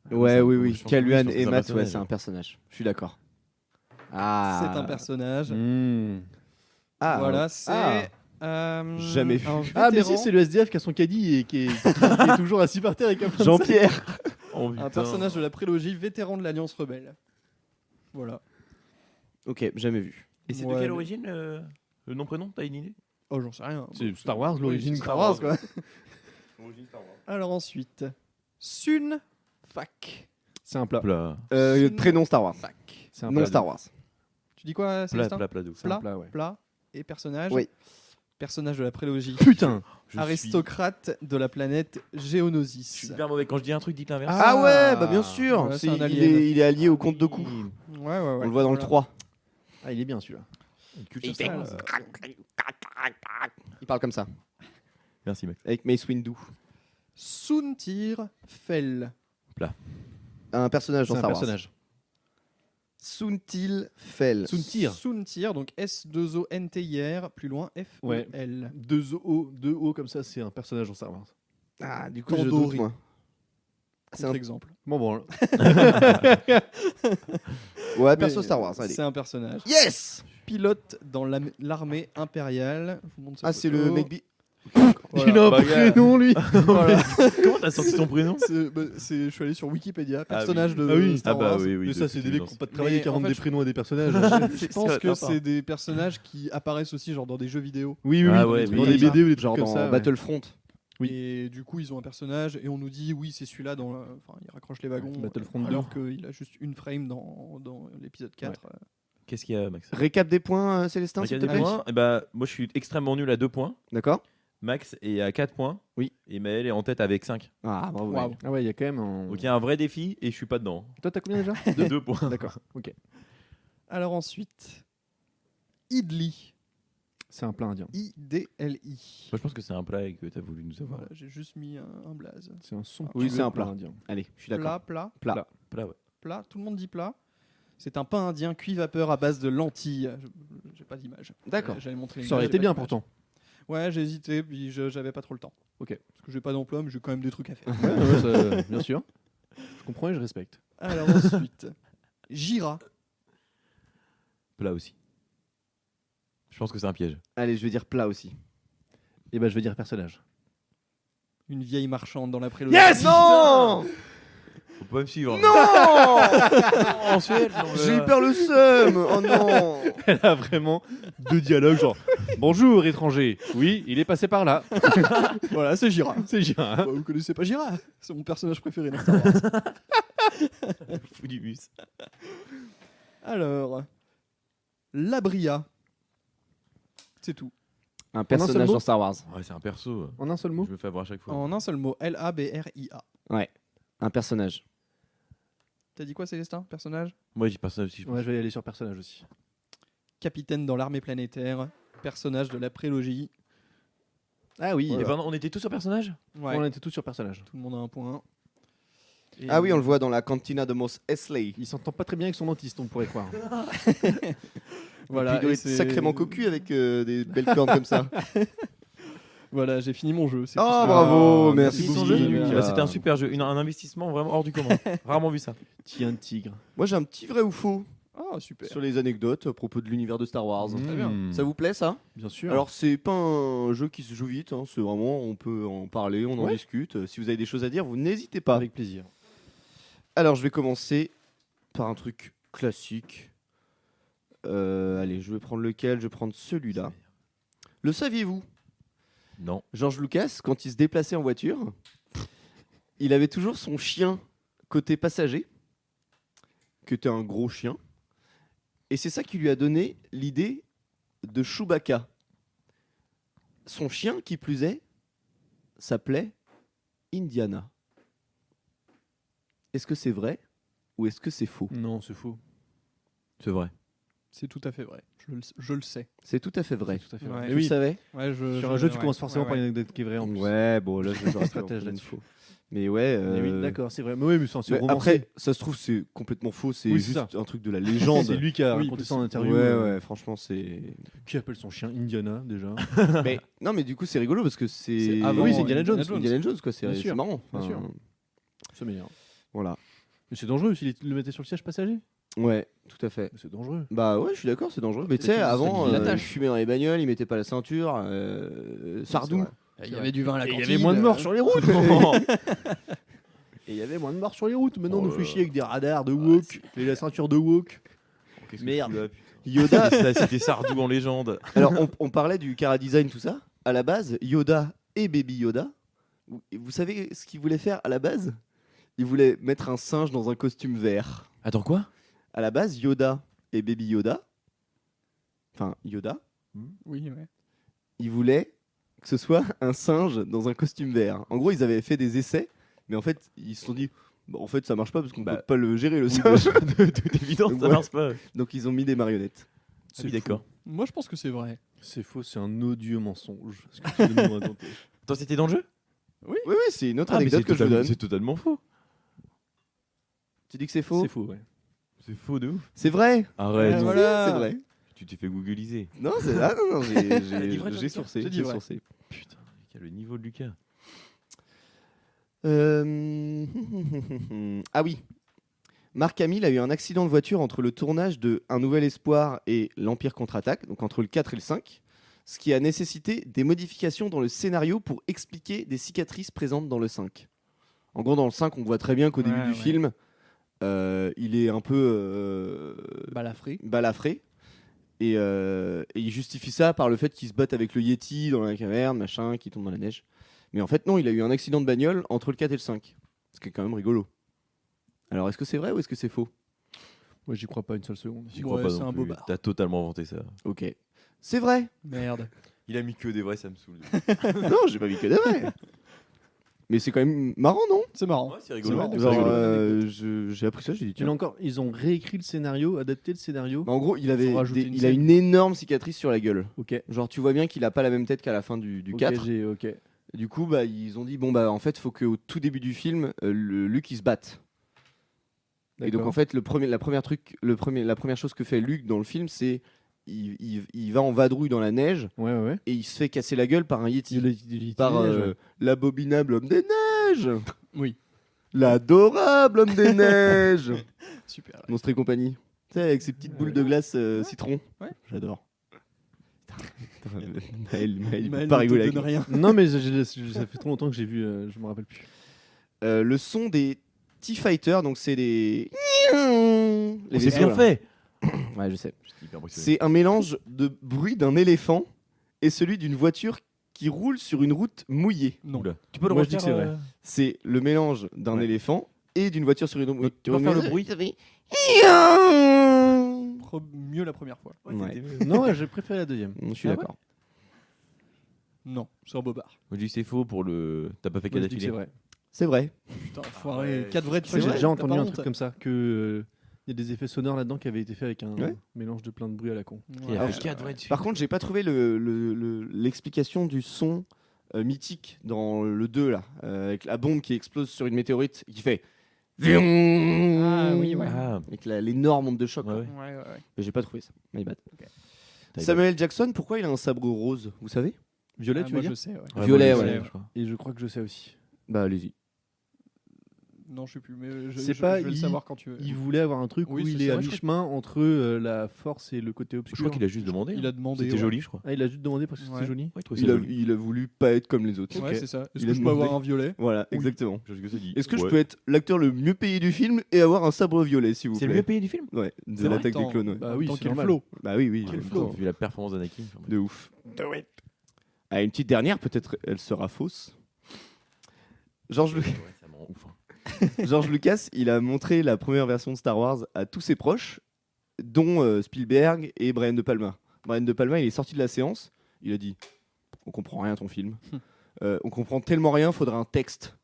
Ouais, oui, je oui. pense que Kaluan oui, je pense que et c'est un Matt, ouais, personnage. c'est un personnage. Je suis d'accord. Ah. C'est un personnage. Mmh. Ah, Voilà, c'est Jamais vu. un Ah, mais vétéran, si, c'est le SDF qui a son caddie et qui est toujours assis par terre avec un Jean-Pierre. Oh, un putain. personnage de la prélogie, vétéran de l'Alliance rebelle. Voilà. Ok, jamais vu. Et c'est de Ouais, quelle mais- origine le nom-prénom? T'as une idée? Oh, j'en sais rien. C'est Star Wars, l'origine. Oui, Star Wars, quoi. Alors ensuite, Sun Fac. C'est un plat. Plat. Prénom Star Wars. Fac. C'est un Non plat. Star Wars. Tu dis quoi, Plat, Célestin? plat, plat de ouf. C'est un plat, ouais. Plat et personnage. Oui. Personnage de la prélogie. Putain. Je Aristocrate de la planète Géonosis. suis super mauvais. Quand je dis un truc, dites l'inverse. Ah ouais, bah bien sûr. Ouais, c'est un il, alien. est, il est allié au compte de coups. Ouais, ouais, ouais. On le voit dans le Voilà. 3. Ah, il est bien celui-là. Culture Et Star Wars. Il parle comme ça. Merci, mec. Avec Mace Windu. Suntir Fel. Un personnage C'est dans un Star Wars. personnage. Suntil Fel. Suntir. Suntir, donc S2ONTIR, plus loin Ouais. F-E-L. Deux O comme ça, c'est un personnage dans Star Wars. Ah, du coup, je Tandoori. doute, moi. C'est un... Contre-exemple. Bon, bon. Ouais, Mais perso Star Wars, allez. C'est un personnage. Yes. Pilote dans l'armée impériale. Je vous montre sa Ah, c'est photo. le mec... Voilà. Il a un Bah, gars. prénom, lui. Voilà. Comment t'as sorti son prénom? Je suis allé sur Wikipédia, personnage oui. de Ah oui. Star Ah bah Wars. oui, oui. Mais ça, c'est des mecs qui n'ont pas de travail Mais et qui en rendent fait, des je- prénoms à des personnages. Je pense C'est que sympa. c'est des personnages qui apparaissent aussi genre dans des jeux vidéo. Oui, oui, Ah oui. ouais, Dans oui. des BD ou des trucs Genre comme dans ça. ouais. Battlefront. Oui. Et du coup, ils ont un personnage et on nous dit oui, c'est celui-là dans enfin, il raccroche les wagons Battlefront 2. alors qu'il a juste une frame dans l'épisode 4. Qu'est-ce qu'il y a, Max? Récap des points, Célestin, s'il Regarde te des plaît. points. Eh bah, moi, je suis extrêmement nul à 2 points. D'accord. Max est à 4 points. Oui. Et Maël est en tête avec 5. Ah, bravo. Waouh. Ah ouais, il y a quand même un... Donc il y a un vrai défi et je suis pas dedans. Toi, t'as combien déjà 2 points. D'accord, ok. Alors ensuite, Idli. C'est un plat indien. I-D-L-I. Moi, je pense que c'est un plat et que t'as voulu nous avoir. Voilà, j'ai juste mis un blaze. C'est un son. Oui, c'est un plat. indien. Allez, je suis d'accord. Plat, Plat, ouais. plat. Tout le monde dit plat. C'est un pain indien cuit vapeur à base de lentilles. J'ai pas d'image. D'accord. J'avais montré une Ça aurait image, été j'ai bien pas d'image. pourtant. Ouais, j'ai hésité, puis j'avais pas trop le temps. Ok. Parce que j'ai pas d'emploi, mais j'ai quand même des trucs à faire. Ouais, ouais, ça, bien sûr. Je comprends et je respecte. Alors ensuite, Jira. Plat aussi. Je pense que c'est un piège. Allez, je vais dire plat aussi. Et ben, je vais dire personnage. Une vieille marchande dans la prélogie. Yes. Non. Faut pas me suivre. Non. En Suède, non, mais J'ai eu là. peur le seum. Oh non. Elle a vraiment deux dialogues, genre bonjour étranger. Oui, il est passé par là. Voilà, c'est Jira. C'est Gérard. Bah, vous connaissez pas Jira? C'est mon personnage préféré dans Star Wars. Fou du bus. Alors, Labria. C'est tout. Un seul personnage mot dans Star Wars. Ouais, c'est un perso. En un seul mot. Je me fais avoir à chaque fois. En un seul mot, L-A-B-R-I-A. Un personnage. T'as dit quoi, Célestin? Personnage? Moi, j'ai personnage aussi. Je pense. Ouais, je vais aller sur personnage aussi. Capitaine dans l'armée planétaire. Personnage de la prélogie. Ah oui. Et pardon, on était tous sur personnage? Ouais. On était tous sur personnage. Tout le monde a un point. Et Ah oui, on le voit dans la cantina de Mos Eisley. Il s'entend pas très bien avec son dentiste, on pourrait croire. Voilà, Il doit et être c'est- sacrément cocu avec des belles cornes comme ça. Voilà, j'ai fini mon jeu. c'est Oh, tout ce que- bravo, Ah, merci beaucoup, beaucoup, Lucas. Bah, c'était un super jeu. Un investissement vraiment hors du commun. Rarement vu ça. Tiens, tigre. Moi, j'ai un petit vrai ou faux Ah, super. sur les anecdotes à propos de l'univers de Star Wars. Très bien. Ça vous plaît ça? Bien sûr. Alors c'est pas un jeu qui se joue vite, hein, c'est vraiment on peut en parler, on en Ouais. discute. Si vous avez des choses à dire, vous n'hésitez pas. avec plaisir. Alors je vais commencer par un truc classique. Allez, je vais prendre lequel? Je vais prendre celui-là. Le saviez-vous? Non. George Lucas, quand il se déplaçait en voiture, il avait toujours son chien côté passager, qui était un gros chien. Et c'est ça qui lui a donné l'idée de Chewbacca. Son chien, qui plus est, s'appelait Indiana. Est-ce que c'est vrai ou est-ce que c'est faux? Non, c'est faux. C'est vrai. C'est tout à fait vrai. Je le sais. C'est tout à fait vrai. Tout à fait Ouais. vrai. Mais Mais Tu le oui, savais? Ouais, sur un jeu, tu commences forcément par une anecdote qui est vraie en plus. Ouais, bon, là, je reste Stratège là-dessus. Mais ouais. Mais oui, d'accord, c'est vrai. Mais oui, mais c'est Mais romancé. après, ça se trouve, c'est complètement faux. C'est Oui, c'est juste ça. un truc de la légende. C'est lui qui a Oui, raconté ça en possible. interview. Ouais, franchement, c'est. Qui appelle son chien Indiana déjà. mais non, mais du coup, c'est rigolo parce que c'est. C'est avant Oui, c'est Indiana Jones. Indiana Jones, quoi. C'est Bien sûr, marrant. bien sûr. Enfin, C'est meilleur. Voilà. Mais c'est dangereux s'il le mettait sur le siège passager. Ouais, tout à fait. C'est dangereux. Bah ouais, je suis d'accord, c'est dangereux. Mais tu sais, c'est avant, il il l'attache. fumait dans les bagnoles, il mettait pas la ceinture. Sardou. Il y avait du vin à la Et il cantine. y avait moins de morts sur les routes. Oh, Et il y avait moins de morts sur les routes. Maintenant, on Oh nous là fait là. chier avec des radars de woke et la ceinture de woke. qu'est-ce que Merde. tu fous là, putain. Yoda. Ça, c'était Sardou en légende. Alors, on parlait du Cara Design, tout ça. À la base, Yoda et Baby Yoda, vous savez ce qu'ils voulaient faire à la base? Ils voulaient mettre un singe dans un costume vert. Attends, quoi? À la base, Yoda et Baby Yoda, enfin Yoda, Oui, ouais. ils voulaient que ce soit un singe dans un costume vert. En gros, ils avaient fait des essais, mais en fait, ils se sont dit, bah, en fait, ça marche pas parce qu'on peut pas le gérer le singe. De toute évidence, ça Ouais. marche pas. Donc, ils ont mis des marionnettes. Ah oui, d'accord. Moi, je pense que c'est vrai. C'est faux, c'est un odieux mensonge. Ce que tu viens de nous raconter. Attends, c'était dans le jeu? Oui, oui, c'est une autre Ah, mais anecdote que je vous donne. c'est totalement faux. Tu dis que c'est faux? C'est faux, ouais. C'est faux de ouf. C'est vrai. Arrête. Ouais, Si, voilà. c'est vrai. Tu t'es fait googliser. Non, c'est ah, non, dit vrai, j'ai sourcé. J'ai dit J'ai vrai. sourcé. Putain, quel le niveau de Lucas. Ah oui. Marc Hamill a eu un accident de voiture entre le tournage de Un Nouvel Espoir et L'Empire contre-attaque, donc entre le 4 et le 5, ce qui a nécessité des modifications dans le scénario pour expliquer des cicatrices présentes dans le 5. En gros, dans le 5, on voit très bien qu'au début du film, il est un peu Balafré. balafré. Et il justifie ça par le fait qu'il se batte avec le Yeti dans la caverne, machin, qui tombe dans la neige. Mais en fait, non, il a eu un accident de bagnole entre le 4 et le 5. Ce qui est quand même rigolo. Alors, est-ce que c'est vrai ou est-ce que c'est faux? Moi, j'y crois pas une seule seconde. J'y crois Ouais, pas c'est non un plus. bobard. T'as totalement inventé ça. Ok. C'est vrai. Merde. Il a mis que des vrais, ça me saoule. Non, j'ai pas vu que des vrais. Mais c'est quand même marrant, non? C'est marrant. Ouais, c'est rigolo. marrant. C'est Genre, rigolo. j'ai appris ça, j'ai dit Et tiens. là encore, ils ont réécrit le scénario, adapté le scénario. Bah, en gros, il avait Faut rajouter une il a scène. une énorme cicatrice sur la gueule. Ok. Genre, tu vois bien qu'il a pas la même tête qu'à la fin du Ok, 4. Ok. Et du coup, bah, ils ont dit bon, bah, en fait, faut qu'au tout début du film, Luke il se batte. Et donc, en fait, la première chose que fait Luke dans le film, c'est il va en vadrouille dans la neige Ouais, ouais. et il se fait casser la gueule par un Yeti. Par ouais. l'abominable homme des neiges. Oui. L'adorable homme des neiges. Super. Monstre et compagnie. Tu sais, avec ses petites boules de glace citron. Ouais. J'adore. Putain, Maël, il peut Maël pas ne te rigoler. donne rien. Non, mais ça fait trop longtemps que j'ai vu, je me rappelle plus. Le son des T-Fighters, donc c'est les. On Les s'est vaisseaux, bien là. fait. Ouais, je sais. J'étais hyper impressionné. C'est un mélange de bruit d'un éléphant et celui d'une voiture qui roule sur une route mouillée. Non. Oula. Tu peux le Moi, je dis refaire, que c'est vrai. C'est le mélange d'un Ouais. éléphant et d'une voiture sur une route. Tu vas faire le bruit. Mieux la première fois. Ouais. Non, ouais, j'ai préféré la deuxième. Je suis Ah d'accord. Non, c'est un bobard. Moi, je dis que c'est faux pour le. T'as pas fait Moi, qu'à je dis que c'est d'affilée. vrai. C'est vrai. Putain, foiré. ouais. 4 vrais de Je crois que j'ai suite. déjà T'as entendu pas un honte truc comme ça, que il y a des effets sonores là-dedans qui avaient été faits avec un Ouais. mélange de plein de bruits à la con. Il a Ouais. fait 4 vrais dessus. Par contre, j'ai pas trouvé l'explication du son mythique dans le 2 là, avec la bombe qui explose sur une météorite et qui fait. Ah oui, ouais. Ah, Avec l'énorme onde de choc. ouais, quoi. ouais. Ouais, ouais, ouais. Mais j'ai pas trouvé ça. My bad. T'as Samuel Jackson, pourquoi il a un sabre rose? Vous savez? Violet, Ah, tu moi, veux dire je sais, ouais. Ouais, Violet, moi, je ouais. sais, je crois. Et je crois que je sais aussi. Bah allez-y. Non, je sais plus, mais C'est je pas vais le il- savoir quand tu veux. Il voulait avoir un truc Oui, où c'est il est ça, à ouais, je mi-chemin entre la force et le côté Je obscur. crois qu'il a juste demandé. Il a demandé. C'était ouais. joli, je crois. Ah, il a juste demandé parce que Ouais. c'était joli. Ouais, je trouvais ça joli. Il a voulu pas être comme les autres. Ouais, c'est ça. Est-ce Il que a je peux avoir demandé. un violet? Voilà, Oui. exactement. Je sais que ça dit. Est-ce que je Ouais. peux être l'acteur le mieux payé du film et avoir un sabre violet, s'il vous C'est plaît? le mieux payé du film? Ouais, de C'est vrai, l'attaque des attends. clones. Ouais. Bah En oui, tant c'est quel normal. flow. Bah oui, oui. Quel en même flow. temps. Vu la performance d'Anakin. De ouf. Ah, une petite dernière, peut-être elle sera fausse. George, Ouais, ça me rend ouf. hein. George Lucas, il a montré la première version de Star Wars à tous ses proches, dont Spielberg et Brian De Palma. Brian De Palma, il est sorti de la séance, il a dit on comprend rien à ton film. On comprend tellement rien, faudra un texte.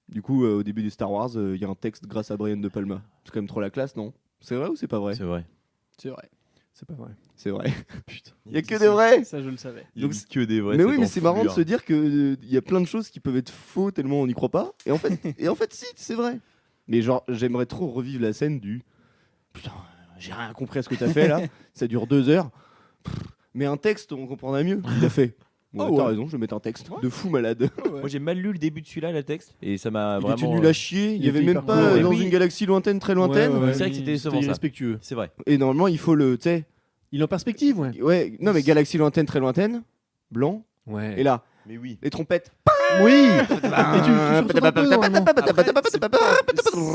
Du coup, au début des Star Wars, il y a un texte grâce à Brian De Palma. C'est quand même trop la classe, non? C'est vrai ou c'est pas vrai? C'est vrai. C'est vrai. C'est pas vrai. C'est vrai. Putain. Il y a que des vrais. Ça, je le savais. Il y a Donc, dit que des vrais. Mais cette oui, mais c'est marrant de enflure. se dire que il y a plein de choses qui peuvent être faux tellement on n'y croit pas. Et en fait, si, c'est vrai. Mais genre, j'aimerais trop revivre la scène du putain, j'ai rien compris à ce que t'as fait là. Ça dure 2 heures. Pff, mais un texte, on comprendra mieux. Il a fait. Ouais, Oh, t'as ouais. raison, je vais mettre un texte de fou malade. Moi j'ai mal lu le début de celui-là, le texte, et ça m'a Il vraiment. était nul à chier. Il y il avait était même hyper pas court. dans Oui. une galaxie lointaine, très lointaine. Ouais, ouais, C'est vrai que c'était C'était décevant ça. irrespectueux. C'est vrai. Et normalement, il faut le, tu sais, Il est en perspective, ouais. ouais, non mais galaxie lointaine, très lointaine, blanc. Ouais. Et là, Mais oui. les trompettes. Oui. Et tu sursautes un peu, normalement.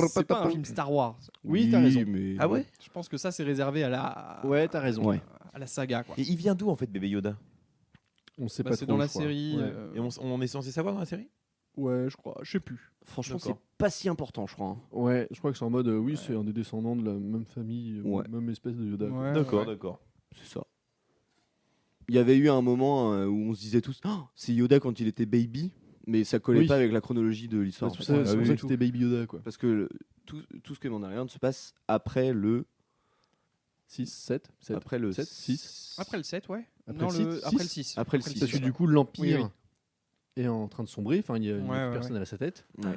C'est pas un film Star Wars. Oui, t'as raison. Mais... Ah ouais. Je pense que ça, c'est réservé à la, Ouais, t'as raison. Ouais. à la saga. Quoi. Et il vient d'où en fait, bébé Yoda? On sait Bah, pas c'est trop. dans la je crois. série. Ouais. Et on est censé savoir dans la série? Ouais, je crois. Je sais plus. Franchement, c'est D'accord. pas si important, je crois. hein. Ouais, je crois que c'est en mode oui, c'est un des descendants de la même famille, Ouais. même espèce de Yoda. quoi. Ouais, D'accord, ouais. d'accord. C'est ça. Il y avait eu un moment où on se disait tous, oh, c'est Yoda quand il était baby, mais ça collait Oui. pas avec la chronologie de C'est l'histoire. pour en ça, fait. c'est Ah pour oui. ça que c'était Baby Yoda, quoi. Parce que tout ce que Mandalorian se passe après le 6, 7, 7. après le 7, 6. Après le 7, ouais. Après Non, le six, après le six. 6. Après le Parce six. que du coup, l'Empire Oui, est en train de sombrer. Enfin, il y a Ouais, ouais, personne ouais. à sa tête. Ouais.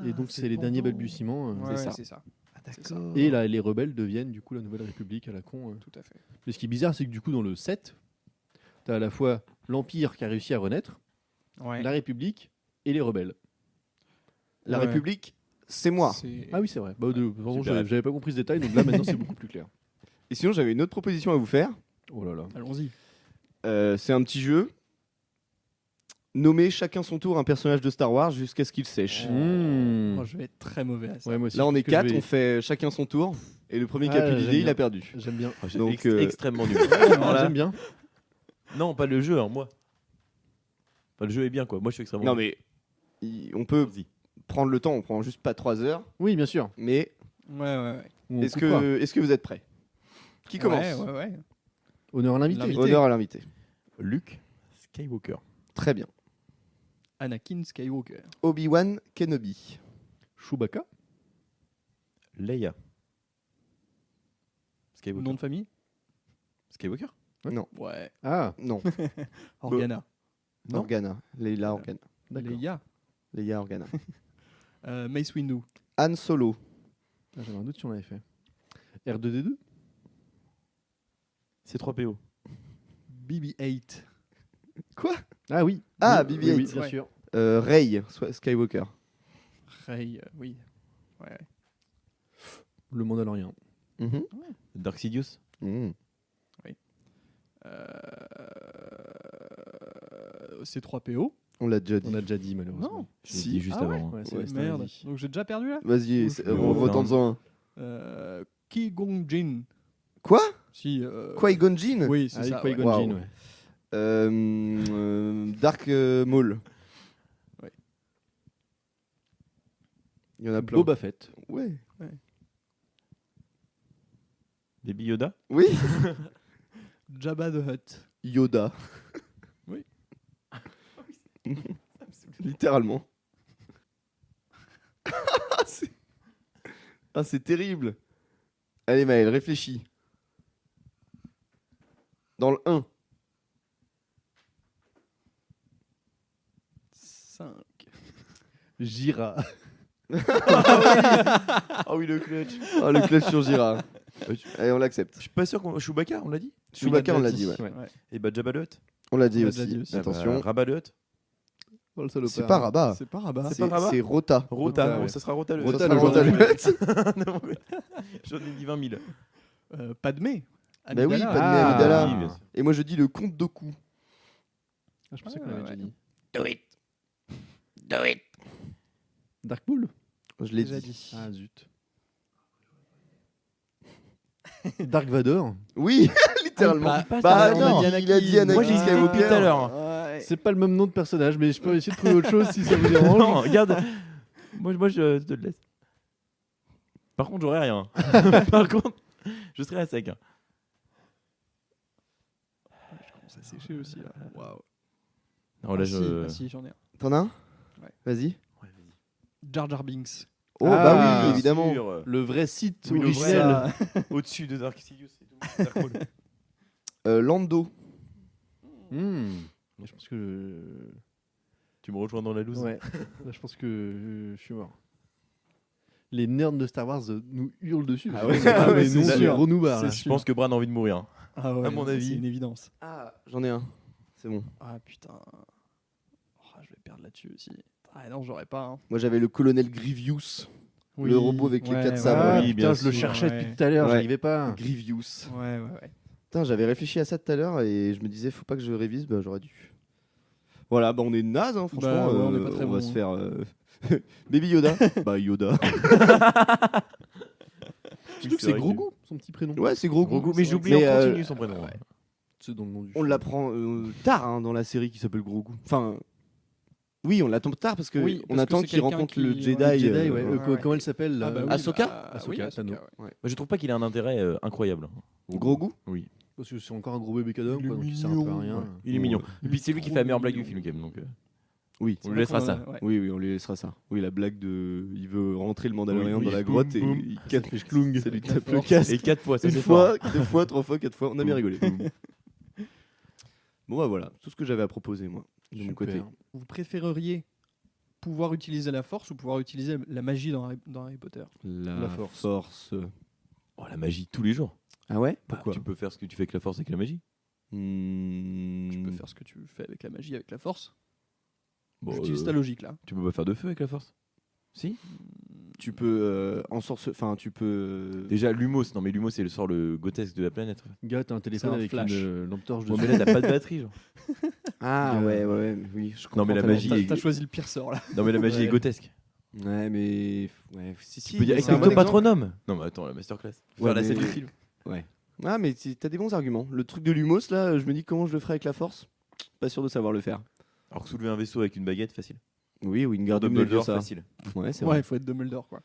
Et donc, c'est les derniers balbutiements. Ouais, ça. c'est ça. C'est ça. Et là, les rebelles deviennent du coup la Nouvelle République à la con. Tout à fait. Mais ce qui est bizarre, c'est que du coup, dans le 7, t'as à la fois l'Empire qui a réussi à renaître, Ouais. la République et les rebelles. La Ouais. République, c'est moi. C'est- Ah oui, c'est vrai. Bah, pardon, Super. j'avais pas compris ce détail, donc là, maintenant, c'est beaucoup plus clair. Et sinon, j'avais une autre proposition à vous faire. Oh là là. Allons-y. C'est un petit jeu. Nommer chacun son tour un personnage de Star Wars jusqu'à ce qu'il sèche. Mmh. Moi, je vais être très mauvais à ça. Ouais, moi aussi, Là, on je est pense que je 4, vais- on fait chacun son tour. Et le premier qui a Ah, plus j'aime d'idée, il bien. a perdu. J'aime bien. Donc, Extrêmement nul. Alors là- J'aime bien. Non, pas le jeu, hein, moi. Enfin, le jeu est bien, quoi. Moi, je suis extrêmement Non, nul. mais on peut Vas-y. prendre le temps, on prend juste pas 3 heures. Oui, bien sûr. Mais Ouais, ouais, ouais. On est-ce coupera. que vous êtes prêts? Qui commence? Ouais, ouais, ouais. Honneur à l'invité. L'invité. Honneur à l'invité. Luke Skywalker. Très bien. Anakin Skywalker. Obi-Wan Kenobi. Chewbacca. Leia. Skywalker. Nom de famille Skywalker? Non, Ouais. Ah, non. Organa. Non. Organa. Leila Organa. d'accord. Leia. Leia Organa. Mace Windu. Han Solo. Ah, j'avais un doute si on l'avait fait. R2D2. C3PO. BB-8. Quoi? Ah oui. Ah, Oui, BB-8. oui, bien Ouais. sûr. Rey Skywalker. Rey, oui. Ouais. Le Mandalorian. Mhm. Dark Sidious. Mhm. C3PO. On l'a déjà dit. On a déjà dit malheureusement. Non. Je l'ai Si. dit juste Ah ouais avant. Ouais, Ouais, Célestin l'a Merde. dit. Donc j'ai déjà perdu là Vas-y, Ouf. retente-en un. Qui-Gon Jinn. Quoi? Si. Qui-Gon Jinn? Oui, c'est Ah, ça. Qui-Gon ouais. Jinn, Wow. ouais. Dark Maul. Ouais. Il y en a plein. Boba Fett. Ouais. Baby Yoda. Oui. Jabba the Hutt. Yoda. Oui. Littéralement. C'est terrible. Allez Maël, réfléchis. Dans le 1. 5. Jira. Ah oui, le clutch. Oh, le clutch sur Jira. Allez, on l'accepte. Je suis pas sûr qu'on. Chewbacca, on l'a dit? Chewbacca, on l'a dit, ouais. Ouais. Et bah Jabba le Hutt. On l'a dit On l'a aussi. déjà dit aussi. Attention. Rabat le Hutt. Oh, le salopard. C'est pas Rabat. C'est pas Rabat. C'est pas Rabat C'est Rota. Rota. Rota, ouais. Ça sera Rota le Ça Rota, sera le Rota genre le de- Hutt. Non, mais j'en ai dit 20 000. Padmé. Bah oui, Amidala. Padmé Ah. Amidala. Oui, bien sûr. Et moi je dis le comte Doku. Ah, je pensais Ouais, qu'on l'avait ouais, déjà dit. Do it. Do it. Dark Bull. Je l'ai Déjà dit. dit. Ah zut. Dark Vador. Oui, littéralement. Ah, il passe Bah dans la- non, on a dit il a dit Anakin. Anakin Moi, j'ai hésité depuis tout à Skywalker. l'heure. C'est pas le même nom de personnage, mais je peux essayer de trouver autre chose si ça vous dérange. Non, regarde. Moi, je te le laisse. Par contre, j'aurais rien. Par contre, je serais à sec. Je commence à sécher aussi là. Waouh. Non, là, Ah, je. si, j'en ai un. T'en as un? Ouais. Vas-y. Jar Jar Binks. Oh Ah, bah oui, bien évidemment. Sûr. Le vrai site Oui, le originel. Au-dessus de Dark Sidious et tout. Dark Maul. Lando. Je pense que. Tu me rejoins dans la loose. Ouais. Là, je pense que je suis mort. Les nerds de Star Wars nous hurlent dessus. Ah ouais, ah, mais c'est nous, sûr. gros noubards, là. Je pense que Bran a envie de mourir. Ah ouais, à mon avis. c'est une évidence. Ah, j'en ai un. C'est bon. Ah putain. Oh, je vais perdre là-dessus aussi. Ah non, j'aurais pas. Hein. Moi, j'avais le colonel Grievous. Oui, Le robot avec les ouais, 4 ouais, sabres. Ah, Oui, putain, bien je le sûr. cherchais Ouais. depuis tout à l'heure, Ouais. j'arrivais pas. Grievous. Ouais, ouais, ouais. Putain, j'avais réfléchi à ça tout à l'heure et je me disais, faut pas que je révise, bah j'aurais dû. Voilà, bah on est naze, hein, franchement. Bah, ouais, on est pas très on va bon, se faire. Baby Yoda. Bah Yoda. Surtout que c'est Grogu, son petit prénom. Ouais, c'est gros Gros goût. goût, mais j'oublie Mais, en continu son prénom. ouais. C'est dans le nom du On film. l'apprend tard hein, dans la série qui s'appelle Grogu. Enfin, oui, on l'attend tard parce que Oui, on parce attend que c'est qu'il quelqu'un rencontre qui- le ouais, Jedi. Le Jedi, ouais. ouais. Comment elle s'appelle là Ah bah oui, Ahsoka Ahsoka, oui, Tano. ouais. Moi, je trouve pas qu'il a un intérêt incroyable. Grogu. Oui. Parce que c'est encore un gros bébé cadeau, Il est quoi, donc il sert un peu à mignon. rien. Ouais. Il est mignon. Et puis c'est lui qui fait la meilleure blague du mignon. film, quand même. Donc, Oui. on lui laissera ça. Ouais. Oui, oui, on lui laissera ça. Oui, la blague de. Il veut rentrer le Mandalorian Oui, dans la boum, grotte et boum. il casse fait schlung. ça lui La tape le force. casque. Et 4 fois, ça Une c'est fois, 2 fois, 3 fois, 4 fois, on a bien Boum, rigolé. boum. Bon, bah voilà, tout ce que j'avais à proposer, moi, de mon Super. côté. Vous préféreriez pouvoir utiliser la force ou pouvoir utiliser la magie dans Harry Potter? La force. force. Oh, la magie tous les jours. Ah ouais? Bah, Pourquoi? tu peux faire ce que tu fais avec la force avec la magie. Tu peux faire ce que tu fais avec la magie, avec la force. Bon, J'utilise ta logique là. tu peux pas faire de feu avec la force. Si. Tu peux en sorte. Enfin, tu peux. Déjà, Lumos. Non, mais Lumos, c'est le sort le grotesque de la planète. Gars, t'as un téléphone C'est un avec flash. une lampe torche Bon, dessus. mais là, t'as pas de batterie, genre. Ah ouais, ouais, oui. Je comprends mais la tellement. magie est- T'as choisi le pire sort là. Non, mais la magie Ouais. est grotesque. Ouais, mais. Ouais, si, si. Tu peux dire mais avec c'est un le bon exemple. patronome. Non, mais attends, la masterclass. Faire Ouais, la mais- scène du film. Ah, mais t'as des bons arguments. Le truc de Lumos, là, je me dis comment je le ferais avec la force. Pas sûr de savoir le faire. Alors que soulever un vaisseau avec une baguette, facile. Oui, Wingardium Dumbledore, Leviosa. facile. Ouais, c'est Ouais, vrai. il faut être Dumbledore quoi.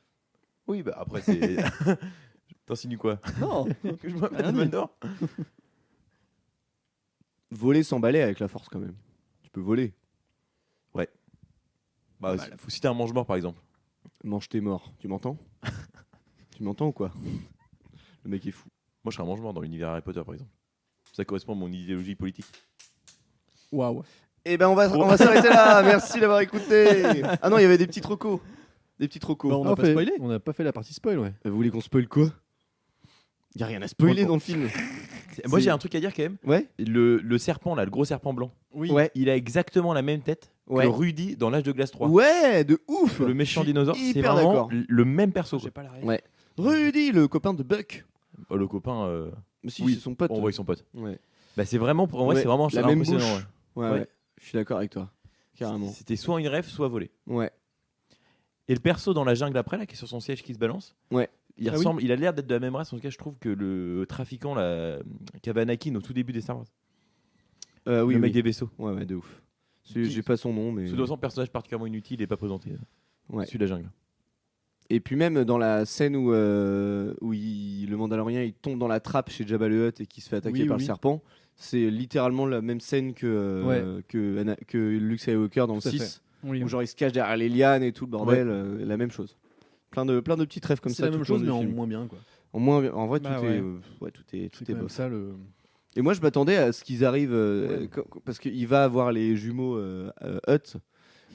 Oui, bah après, c'est. T'insinues quoi? Non. Que je m'appelle Rien dit. Dumbledore? Voler sans balai avec la force, quand même. Tu peux voler. Bah, mal. faut citer un mange-mort, par exemple. Mange tes morts. Tu m'entends? Tu m'entends ou quoi? Le mec est fou. Moi, je serais un mange-mort dans l'univers Harry Potter, par exemple. Ça correspond à mon idéologie politique. Waouh. Eh ben, on va s'arrêter là. Merci d'avoir écouté. Ah non, il y avait des petits recos. Des petits recos. Bah, on n'a pas fait- spoilé. On n'a pas fait la partie spoil, ouais. Vous voulez qu'on spoil quoi? Y a rien à spoiler dans le film. Moi, j'ai un truc à dire quand même. Ouais? Le serpent, là, le gros serpent blanc, Oui. Ouais. il a exactement la même tête Ouais. que Rudy dans l'âge de glace 3. Ouais, de ouf. Le méchant Je suis dinosaure, c'est hyper vraiment d'accord. le même perso. J'ai quoi. pas la règle. Ouais. Rudy, le copain de Buck. Oh, le copain, Mais si, Oui, c'est son pote. on voit ils sont potes. Ouais. Bah, c'est vraiment, pour moi, Ouais, c'est vraiment la même impressionnant. bouche. Ouais, Ouais. ouais. Je suis d'accord avec toi. ouais. Carrément. C'était soit une rêve, soit volé. Ouais. Et le perso dans la jungle après, là, qui est sur son siège qui se balance, Ouais. il Ah ressemble, il a l'air d'être de la même race. En tout cas, je trouve que le trafiquant, là, Kavanakin, au tout début des Star Wars, Oui, le oui. mec des vaisseaux. Ouais, ouais, de ouf. J'ai pas son nom, mais. C'est un personnage particulièrement inutile et pas présenté. Ouais. Celui de la jungle. Et puis même dans la scène où le Mandalorien il tombe dans la trappe chez Jabba le Hutt et qui se fait attaquer Oui, par oui. le serpent, c'est littéralement la même scène que Luke Skywalker dans le Tout à 6, Oui. où genre il se cache derrière les lianes et tout le bordel, la même chose. Plein de petits trêves comme C'est ça. la même tout au chose, long mais du en film. moins bien, quoi. En vrai, Bah tout ouais. est, tout C'est est quand même bof. ça le. Et moi, je m'attendais à ce qu'ils arrivent, Ouais. parce qu'il va avoir les jumeaux Hutt.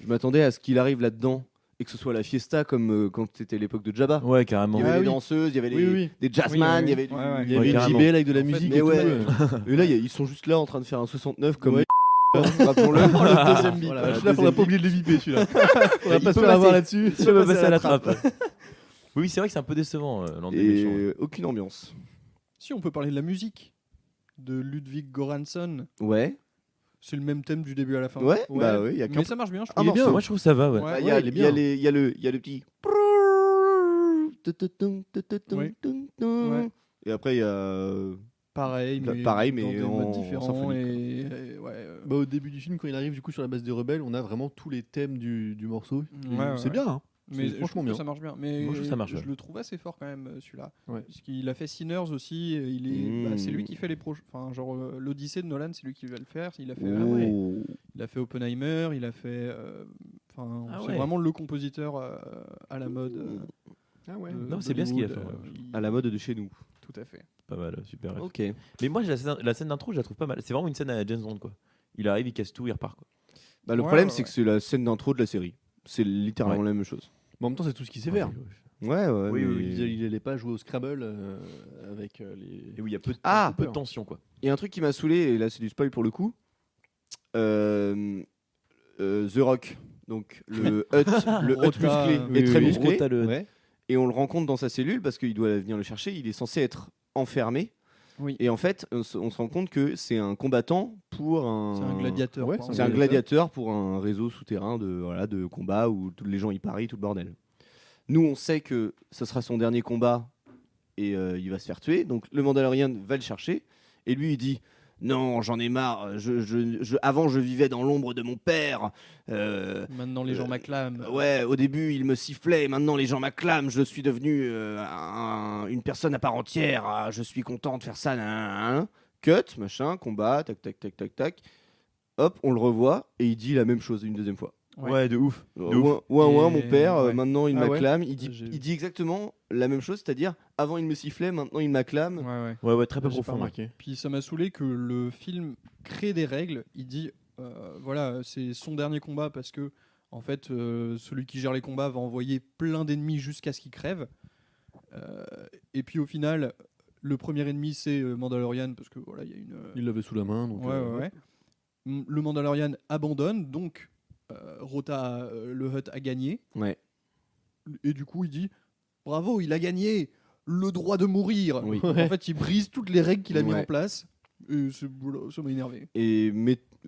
Je m'attendais à ce qu'il arrive là-dedans et que ce soit la fiesta comme quand c'était l'époque de Jabba. Ouais, carrément. Il y avait Ah des oui. danseuses, il y avait Oui, oui. des jazzman, Oui, il y avait oui. du... Ouais, ouais. Il y avait une carrément. JBL avec de la En fait, musique mais et tout. ouais. Et là, ils sont juste là en train de faire un 69 comme Ouais. rappelons-le. Le deuxième bip. Voilà, Voilà, celui-là, faudra deuxième pas oublier de le viper, celui-là. Faudra Il pas se peut faire avoir passer. là-dessus. Tu vas passer à la trappe. Oui, c'est vrai que c'est un peu décevant, l'an des méchants. Et aucune ambiance. Si on peut parler de la musique de Ludwig Göransson, Ouais. c'est le même thème du début à la fin. Ouais, bah oui, il y a qu'un Mais ça marche bien, je Ah, trouve. il est bien. Moi, je trouve que ça va, ouais. Ouais. Bah, il y a il est bien. il y a le petit Oui. Ouais. Et après il y a Pareil, mais, Pareil, dans mais des en modes différents. symphonique. Et ouais, Bah, au début du film, quand il arrive du coup sur la base des rebelles, on a vraiment tous les thèmes du morceau. Ouais, C'est ouais. bien, hein. mais c'est je franchement trouve que bien. ça marche bien. Mais Moi, je trouve que ça marche, je ouais. le trouve assez fort quand même celui-là. Ouais. Parce qu'il a fait Sinners aussi. Il est, Mmh. c'est lui qui fait les projets. Enfin, genre l'Odyssée de Nolan, c'est lui qui va le faire. Il a fait, Oh. il a fait Oppenheimer. Il a fait. Enfin, Ah c'est ouais. vraiment le compositeur à la mode. Ah ouais. de- Non, c'est bien ce qu'il a d'Hollywood, fait, ouais. qui- À la mode de chez nous. Tout à fait. Pas mal, super. ref. Ok. Mais moi, la scène d'intro, je la trouve pas mal. C'est vraiment une scène à James Bond, quoi. Il arrive, il casse tout, il repart, quoi. Bah, le Ouais, problème, ouais, c'est que c'est la scène d'intro de la série. C'est littéralement la même chose. Mais en même temps, c'est tout ce qu'il sait faire. Ouais, ouais. Oui, mais- oui, Il allait pas jouer au Scrabble avec les. Et où il y a peu de, Ah, peu de tension, quoi. Il y a un truc qui m'a saoulé, et là c'est du spoil pour le coup. The Rock, donc le Hut Rota, musclé oui, est très oui, musclé, Rota, le- Ouais. et on le rencontre dans sa cellule parce qu'il doit venir le chercher. Il est censé être enfermé, Oui. et en fait, on se rend compte que c'est un combattant pour C'est un gladiateur. Ouais, quoi. C'est un gladiateur pour un réseau souterrain de combat où tous les gens y parient, tout le bordel. Nous, on sait que ce sera son dernier combat et il va se faire tuer. Donc le Mandalorian va le chercher et lui il dit non, j'en ai marre. Avant, je vivais dans l'ombre de mon père. Maintenant, les gens m'acclament. Ouais, au début, il me sifflait. Maintenant, les gens m'acclament. Je suis devenu une personne à part entière. Ah, je suis content de faire ça. Nan, nan, nan. Cut, machin, combat, tac, tac, tac, tac, tac. Hop, on le revoit et il dit la même chose une deuxième fois. Ouais. Ouais, de ouf. Ouin, ouin, mon Et- père, ouais. maintenant il Ah ouais. m'acclame. J'ai- Il dit exactement la même chose, c'est-à-dire avant il me sifflait, maintenant il m'acclame. Ouais, ouais. Ouais, très peu J'ai pas profond. ouais. remarqué. Puis ça m'a saoulé que le film crée des règles. Il dit voilà, c'est son dernier combat parce que en fait, celui qui gère les combats va envoyer plein d'ennemis jusqu'à ce qu'il crève. Et puis au final, le premier ennemi c'est Mandalorian parce que voilà, il y a une. Il l'avait sous la main. Donc, Ouais, ouais, ouais. Le Mandalorian abandonne, donc Rota, le Hutt a gagné. Ouais. Et du coup, il dit bravo, il a gagné le droit de mourir. Oui. En fait, il brise toutes les règles qu'il a mis Ouais. en place. Et voilà, ça m'a énervé. Et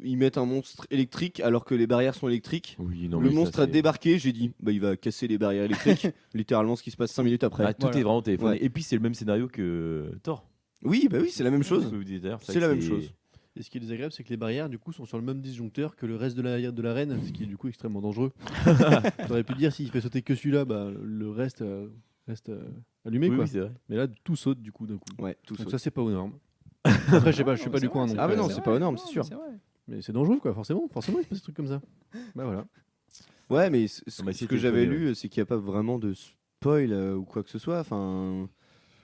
ils mettent un monstre électrique alors que les barrières sont électriques. Oui, non, Le mais ça, monstre a c'est- débarqué, j'ai dit bah il va casser les barrières électriques. Littéralement ce qui se passe 5 minutes après. Ah, tout Voilà. est vraiment téléphoné. Ouais. Et puis, c'est le même scénario que Thor. Oui, bah oui, c'est la même chose. Ce que vous disiez d'ailleurs, C'est la même chose. Et ce qui est désagréable, c'est que les barrières, du coup, sont sur le même disjoncteur que le reste de l'arène, ce qui est du coup extrêmement dangereux. T'aurais pu dire s'il fait sauter que celui-là, bah, le reste reste allumé, Oui, quoi. oui, c'est vrai. Mais là, tout saute du coup d'un coup. Ouais, tout Donc saute. ça, c'est pas aux normes. Après, je sais pas, je suis pas du coin. donc, Ah, mais non, c'est pas aux normes, c'est sûr. mais c'est dangereux, quoi. Forcément, il se passe des trucs comme ça. Bah voilà. Ouais, mais On va ce essayer que de j'avais téléphoner, lu, c'est qu'il n'y a pas vraiment de spoil ou quoi que ce soit. Enfin,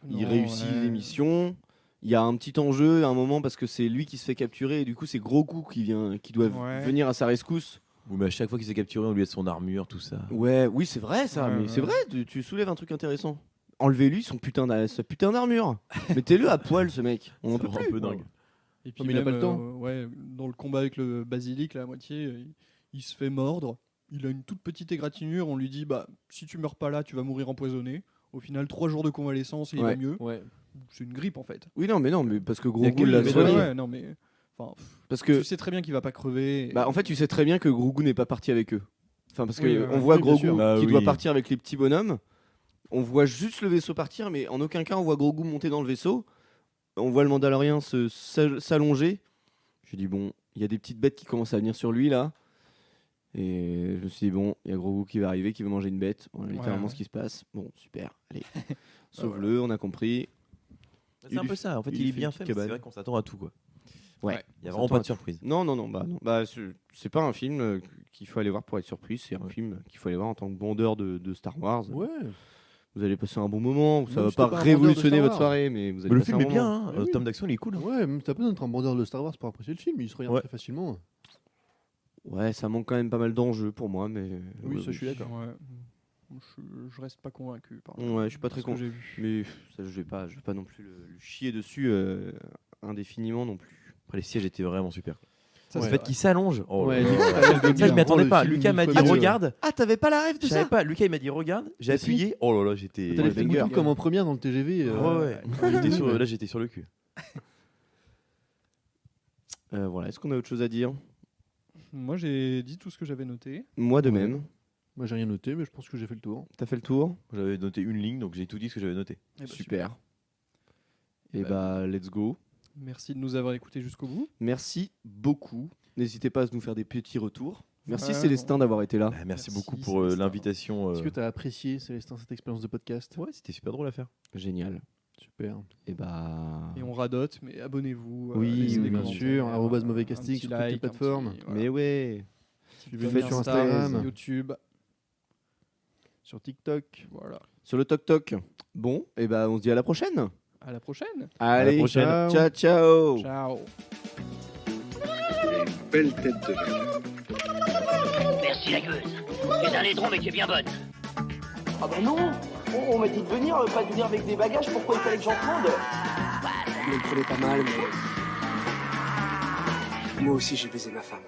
il réussit l'émission. Il y a un petit enjeu à un moment parce que c'est lui qui se fait capturer et du coup c'est Grogu qui doit Ouais. venir à sa rescousse. Oui, mais à chaque fois qu'il s'est capturé, on lui laisse son armure, tout ça. Ouais, oui c'est vrai ça, Ouais, mais ouais. c'est vrai, tu soulèves un truc intéressant. Enlevez-lui sa putain d'armure. Mettez-le à poil ce mec. On en C'est peut vraiment plus. un peu dingue. Et puis mais il a même, pas le temps. Ouais, dans le combat avec le basilic, là, à moitié, il se fait mordre. Il a une toute petite égratignure. On lui dit bah si tu meurs pas là, tu vas mourir empoisonné. Au final, 3 jours de convalescence et il va Ouais. mieux. Ouais. C'est une grippe en fait. Oui non mais parce que Il y a que Grogu lui, l'a mais soigné. Ouais, non mais enfin, Parce que tu sais très bien qu'il va pas crever. bah en fait tu sais très bien que Grogu n'est pas parti avec eux. Enfin parce que Oui, ouais, on voit oui, bien Grogu sûr. Bah qui oui. doit partir avec les petits bonhommes. On voit juste le vaisseau partir mais en aucun cas on voit Grogu monter dans le vaisseau. On voit le Mandalorien s'allonger. J'ai dit bon, il y a des petites bêtes qui commencent à venir sur lui là. Et je me suis dit bon, il y a Grogu qui va arriver, qui va manger une bête. Voilà littéralement ouais. ce qui se passe. Bon, super. Allez. Sauve-le, on a compris. C'est un Il peu lui- ça. En fait, il il lui est fait bien une fait, petite mais c'est cabane. vrai qu'on s'attend à tout, quoi. Ouais. Il y a On vraiment s'attend pas à de surprise. Non, non, non, bah non. Bah, c'est pas un film qu'il faut aller voir pour être surpris. C'est un Ouais. film qu'il faut aller voir en tant que bondeur de Star Wars. Ouais. Vous allez passer un bon moment. Ça Même va si t'es pas pas un révolutionner vendeur de votre Star Wars. soirée, mais vous allez Mais le passer film un est bon bien, moment. hein. Oui, oui. Tom d'action, il est cool. hein. Ouais, même t'as pas besoin d'être un bandeur de Star Wars pour apprécier le film, il se regarde Ouais. très facilement. Ouais, ça manque quand même pas mal d'enjeux pour moi, mais. Oui, ouais, ça, je suis d'accord. Ouais. Je reste pas convaincu par Ouais, je suis pas très ce que con. j'ai vu. Mais ça, je vais pas non plus le chier dessus indéfiniment non plus. Après, les sièges étaient vraiment super. Ça, Ouais. Le fait qu'il s'allonge. Oh Ouais, là Nick là. Cage de Ça, je bien m'y attendais rendre pas. le film Lucas m'a mille dit fois mieux. regarde. Ah, t'avais pas la rêve de Je ça savais pas. Lucas, il m'a dit regarde. J'ai Mais si. appuyé. Oh là là, j'étais. T'as les banger. films tout comme en première dans le TGV. Ouais, ouais. Là, j'étais sur le cul. Voilà, est-ce qu'on a autre chose à dire? Moi, j'ai dit tout ce que j'avais noté. Moi de Ouais. même. Moi, j'ai rien noté, mais je pense que j'ai fait le tour. T'as fait le tour? J'avais noté une ligne, donc j'ai tout dit ce que j'avais noté. Eh ben, Super. Eh Et ben, bah, let's go. Merci de nous avoir écoutés jusqu'au bout. Merci beaucoup. N'hésitez pas à nous faire des petits retours. Merci Ouais, Célestin d'avoir été là. Bah, merci Merci, beaucoup pour Célestin. l'invitation. Est-ce que t'as apprécié, Célestin, cette expérience de podcast? Ouais, c'était super drôle à faire. Génial. Super. Et bah. Et on radote, mais abonnez-vous. Oui, laissez oui, des bien commentaires, sûr, arrobase un mauvais petit casting sur toutes les like, un plateformes. petit- voilà. Mais ouais. Suivez-nous Comme sur Insta, Instagram, YouTube. sur TikTok. Voilà. Sur le toc toc. Bon, et bah on se dit à la prochaine. À la prochaine. Allez, prochaine. ciao, ciao. Ciao. Belle tête de vainqueur. Merci la gueuse. C'est un laidron mais qui est bien bonne. Ah bah non, on m'a dit de venir, pas de venir avec des bagages, pourquoi il fallait que j'entende? Ne me prenez pas mal, mais... Moi aussi j'ai baisé ma femme.